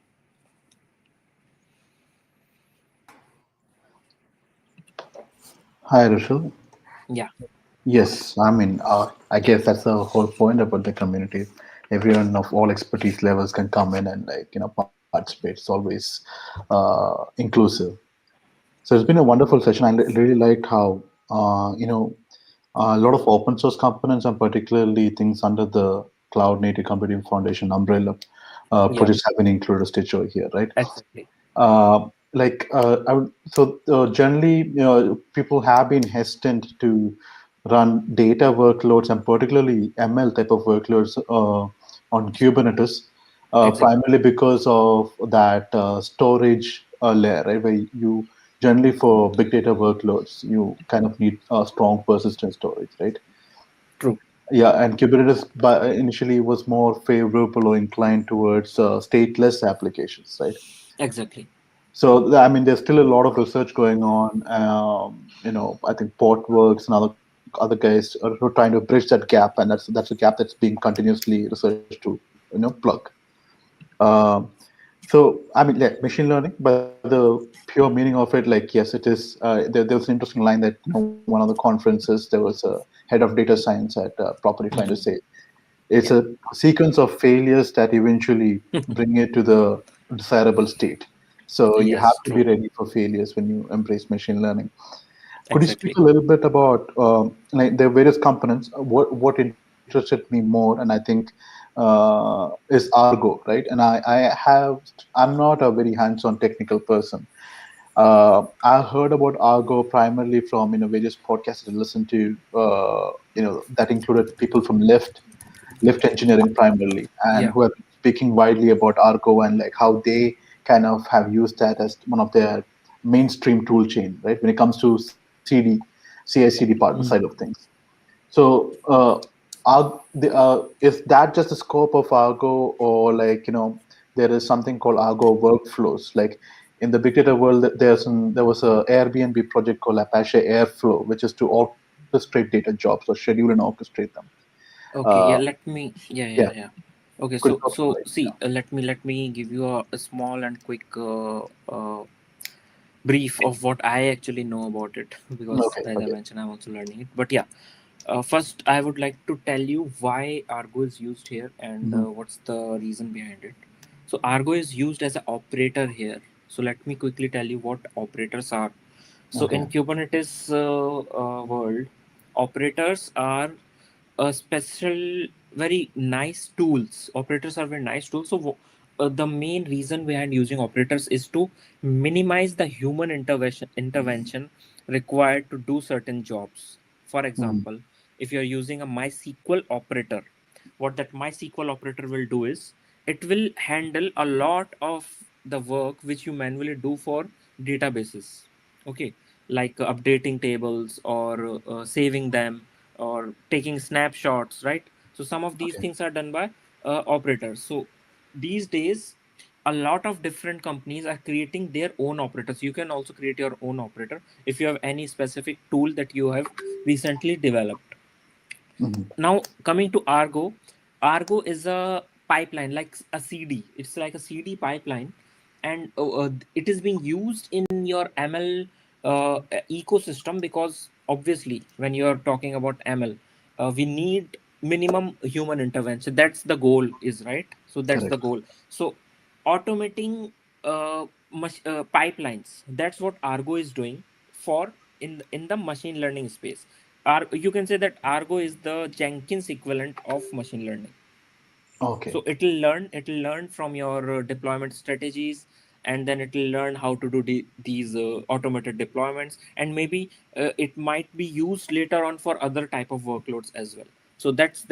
Speaker 2: Hi, Rushil.
Speaker 7: Yeah,
Speaker 2: Yes, I mean, I guess that's the whole point about the community. Everyone of all expertise levels can come in and participate. It's always inclusive. So it's been a wonderful session. I really liked how a lot of open source components and particularly things under the Cloud Native Computing Foundation umbrella
Speaker 7: yeah,
Speaker 2: projects have been included stitched over here, right?
Speaker 7: exactly.
Speaker 2: Generally, people have been hesitant to run data workloads and particularly ML type of workloads on Kubernetes,
Speaker 7: Exactly.
Speaker 2: primarily because of that storage layer, right? Where you generally for big data workloads, you kind of need strong persistent storage, right?
Speaker 7: True.
Speaker 2: Yeah, and Kubernetes initially was more favorable or inclined towards stateless applications, right?
Speaker 7: Exactly.
Speaker 2: So, I mean, there's still a lot of research going on. I think Portworx and other guys are trying to bridge that gap, and that's a gap that's being continuously researched to plug. Um, so, I mean, yeah, machine learning, but the pure meaning of it, like, yes, it is. There was an interesting line that one of the conferences there was a head of data science at Property trying to say it's
Speaker 7: Yeah.
Speaker 2: a sequence of failures that eventually bring it to the desirable state. So you have
Speaker 7: Yes,
Speaker 2: to be
Speaker 7: true.
Speaker 2: ready for failures when you embrace machine learning. Could you speak
Speaker 7: Exactly.
Speaker 2: a little bit about like there are various components? What interested me more, and I think is Argo, right? And I'm not a very hands-on technical person. I heard about Argo primarily from various podcasts I listened to. That included people from Lyft engineering primarily, and
Speaker 7: Yeah.
Speaker 2: who have been speaking widely about Argo and like how they kind of have used that as one of their mainstream tool chain, right? When it comes to CI/CD part, the side of
Speaker 7: Mm.
Speaker 2: things. So, is that just the scope of Argo, or there is something called Argo workflows? Like in the big data world, there was a Airbnb project called Apache Airflow, which is to orchestrate data jobs or schedule and orchestrate them.
Speaker 7: Okay.
Speaker 2: Uh,
Speaker 7: Yeah. Let me. Yeah.
Speaker 2: yeah,
Speaker 7: Yeah. Yeah. Okay.
Speaker 2: could you
Speaker 7: So
Speaker 2: talk about it?
Speaker 7: see. Let me give you a small and quick brief of what I actually know about it, because
Speaker 2: Okay,
Speaker 7: as I
Speaker 2: okay.
Speaker 7: mentioned, I'm also learning it. But yeah, first I would like to tell you why Argo is used here, and
Speaker 2: Hmm.
Speaker 7: what's the reason behind it. So Argo is used as an operator here. So let me quickly tell you what operators are. So
Speaker 2: Okay.
Speaker 7: in Kubernetes world, operators are a special, very nice tools. Operators are very nice tools. So the main reason behind using operators is to minimize the human intervention required to do certain jobs. For
Speaker 2: Hmm.
Speaker 7: example, if you're using a MySQL operator, what that MySQL operator will do is it will handle a lot of the work which you manually do for databases. Okay, like updating tables or saving them or taking snapshots, right? So some of these
Speaker 2: Okay.
Speaker 7: things are done by operators. So these days, a lot of different companies are creating their own operators. You can also create your own operator if you have any specific tool that you have recently developed. Now coming to Argo, Argo is a pipeline like a CD. It's like a CD pipeline, and it is being used in your ML ecosystem, because obviously when you are talking about ML, we need minimum human intervention. That's the goal, is right. So that's the
Speaker 2: Correct.
Speaker 7: goal. So automating pipelines. That's what Argo is doing for in the machine learning space. You can say that Argo is the Jenkins equivalent of machine learning.
Speaker 2: Okay.
Speaker 7: So it'll learn from your deployment strategies, and then it'll learn how to do these automated deployments, and maybe it might be used later on for other type of workloads as well. So that's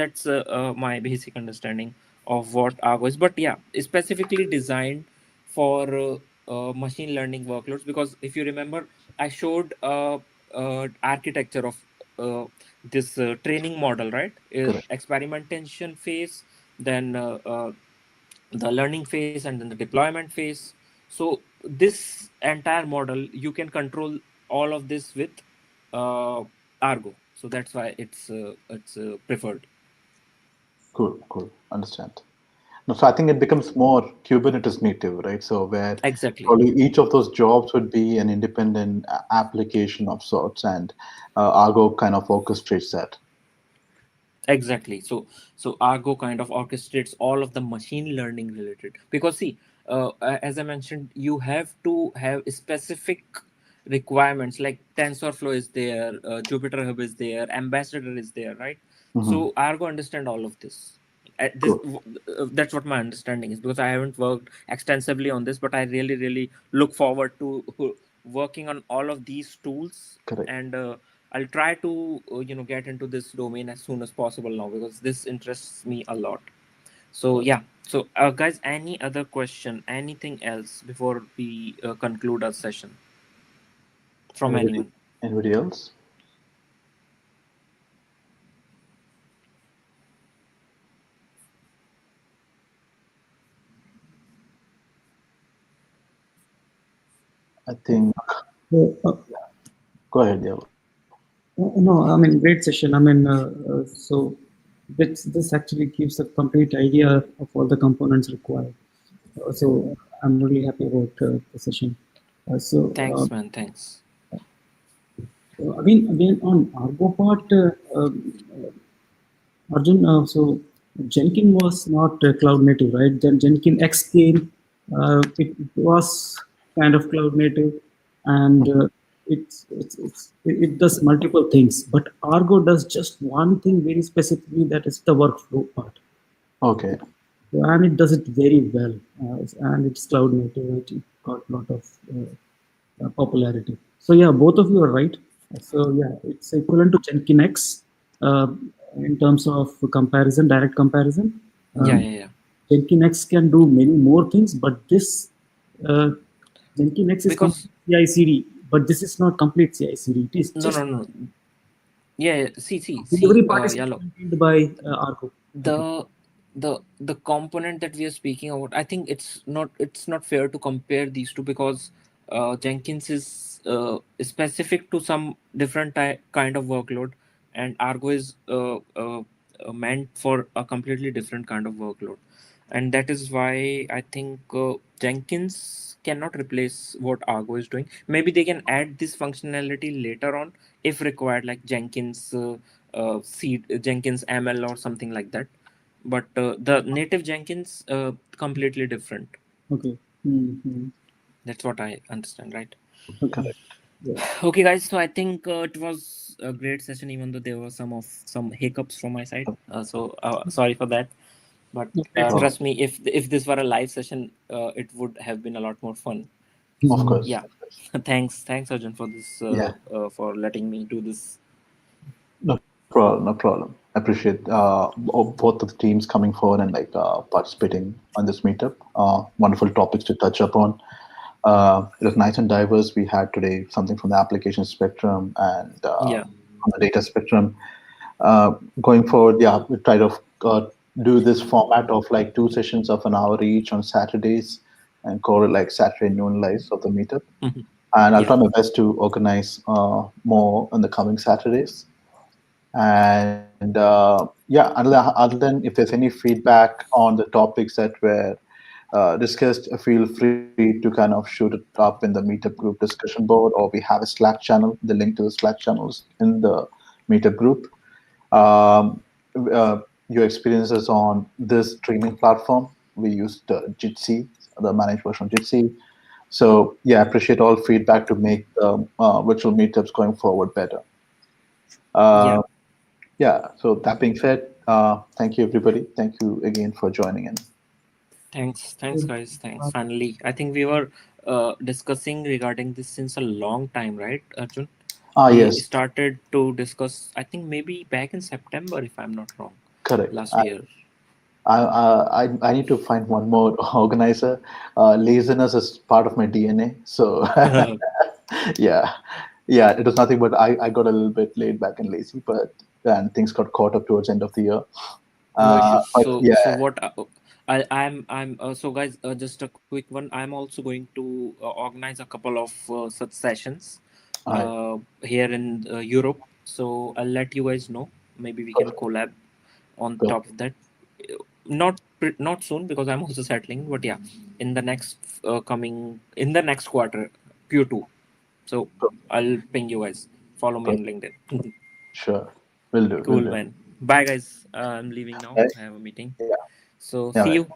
Speaker 7: my basic understanding of what Argo is. But yeah, it's specifically designed for machine learning workloads, because if you remember, I showed architecture of this training model, right?
Speaker 2: Correct.
Speaker 7: Experimentation phase, then the learning phase, and then the deployment phase. So this entire model, you can control all of this with uh, Argo. So that's why it's preferred.
Speaker 2: Cool. Cool. Understand. No, so I think it becomes more Kubernetes native, right? So where
Speaker 7: Exactly.
Speaker 2: probably each of those jobs would be an independent application of sorts, and Argo kind of orchestrates that.
Speaker 7: Exactly. So Argo kind of orchestrates all of the machine learning related, because see, as I mentioned, you have to have specific requirements, like TensorFlow is there, JupyterHub is there, Ambassador is there, right? So Argo understand all of this.
Speaker 2: Cool.
Speaker 7: That's what my understanding is, because I haven't worked extensively on this, but I really look forward to working on all of these tools.
Speaker 2: Correct.
Speaker 7: And I'll try to get into this domain as soon as possible now, because this interests me a lot. So yeah. So guys, any other question, anything else before we conclude our session from
Speaker 2: Anybody?
Speaker 7: anyone?
Speaker 2: Anybody else? I think.
Speaker 5: So,
Speaker 2: Go ahead, Dev.
Speaker 5: no, I mean, great session. I mean, so this actually gives a complete idea of all the components required. So I'm really happy about the session.
Speaker 7: Thanks, man. Thanks.
Speaker 5: Again on Argo part, Arjun, so Jenkins was not cloud native, right? Then Jenkins X came, it was kind of cloud native, and it does multiple things. But Argo does just one thing very specifically, that is the workflow part.
Speaker 2: Okay.
Speaker 5: And it does it very well, and it's cloud native. It got a lot of popularity. So yeah, both of you are right. So yeah, it's equivalent to Jenkins X in terms of comparison, direct comparison.
Speaker 7: Yeah.
Speaker 5: Jenkins X can do many more things, but this Jenkins X is
Speaker 7: Because
Speaker 5: CI/CD, but this is not complete CI/CD. It is just
Speaker 7: no. Yeah. See.
Speaker 5: delivery part is
Speaker 7: Yellow.
Speaker 5: handled by Argo.
Speaker 7: The component that we are speaking about, I think it's not fair to compare these two, because Jenkins is specific to some different kind of workload, and Argo is meant for a completely different kind of workload. And that is why I think Jenkins cannot replace what Argo is doing. Maybe they can add this functionality later on if required, like Jenkins Jenkins ML or something like that. But the native Jenkins completely different.
Speaker 5: Okay. Mm-hmm.
Speaker 7: That's what I understand, right?
Speaker 5: Okay. Yeah.
Speaker 7: Okay, guys. So I think it was a great session, even though there were some hiccups from my side. Sorry for that. But trust me, if this were a live session, it would have been a lot more fun.
Speaker 2: Of course.
Speaker 7: Yeah. Thanks, Arjun, for this. For letting me do this.
Speaker 2: No problem. I appreciate both of the teams coming forward and participating on this meetup. Wonderful topics to touch upon. It was nice and diverse. We had today something from the application spectrum and from the data spectrum. Going forward, yeah, we try to do this format of like 2 sessions of an hour each on Saturdays and call it like Saturday noon lives of the meetup.
Speaker 7: Mhm.
Speaker 2: And I'll
Speaker 7: Yeah.
Speaker 2: try my best to organize more in the coming Saturdays. And yeah, other than if there's any feedback on the topics that were discussed, feel free to kind of shoot it up in the Meetup group discussion board, or we have a Slack channel. The link to the Slack channel is in the Meetup group. Um, your experiences on this streaming platform. We used Jitsi, the managed version of Jitsi. So yeah, I appreciate all feedback to make the virtual meetups going forward better.
Speaker 7: Yeah.
Speaker 2: Uh, yeah, so that being said, thank you everybody. Thank you again for joining in.
Speaker 7: Thanks, guys. Thanks. Finally, I think we were discussing regarding this since a long time, right, Arjun?
Speaker 2: Ah,
Speaker 7: We
Speaker 2: yes,
Speaker 7: started to discuss, I think maybe back in September, if I'm not wrong,
Speaker 2: correct.
Speaker 7: last year.
Speaker 2: I need to find one more organizer. Laziness is part of my DNA, so yeah, yeah. It was nothing but I got a little bit laid back and lazy, but and things got caught up towards the end of the year.
Speaker 7: No issues.
Speaker 2: But
Speaker 7: So
Speaker 2: yeah,
Speaker 7: what I'm so guys, just a quick one. I'm also going to organize a couple of such sessions
Speaker 2: I
Speaker 7: here in Europe. So I'll let you guys know. Maybe we can
Speaker 2: perfect.
Speaker 7: collab on
Speaker 2: Perfect.
Speaker 7: top of that. Not soon because I'm also settling, but yeah, in the next coming in the next quarter, Q2. So I'll ping you guys. Follow me on
Speaker 2: Perfect.
Speaker 7: LinkedIn.
Speaker 2: Sure, will do. Will
Speaker 7: Cool,
Speaker 2: do.
Speaker 7: man. Bye, guys. I'm leaving now.
Speaker 2: Right?
Speaker 7: I have a meeting.
Speaker 2: Yeah.
Speaker 7: So
Speaker 2: Yeah.
Speaker 7: see
Speaker 2: Right.
Speaker 7: you.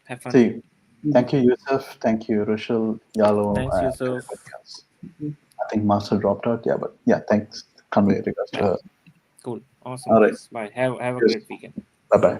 Speaker 7: Have fun.
Speaker 2: See you. Thank you, Yusuf. Thank you, Rushil, Yalo,
Speaker 7: Thanks,
Speaker 2: and
Speaker 7: Yusuf.
Speaker 2: everybody else. I think Marcel dropped out. Yeah, but yeah, thanks. Convey regards to
Speaker 7: Bye.
Speaker 2: her.
Speaker 7: Cool. Awesome,
Speaker 2: All right.
Speaker 7: guys. Bye. Have a great weekend.
Speaker 2: Bye bye.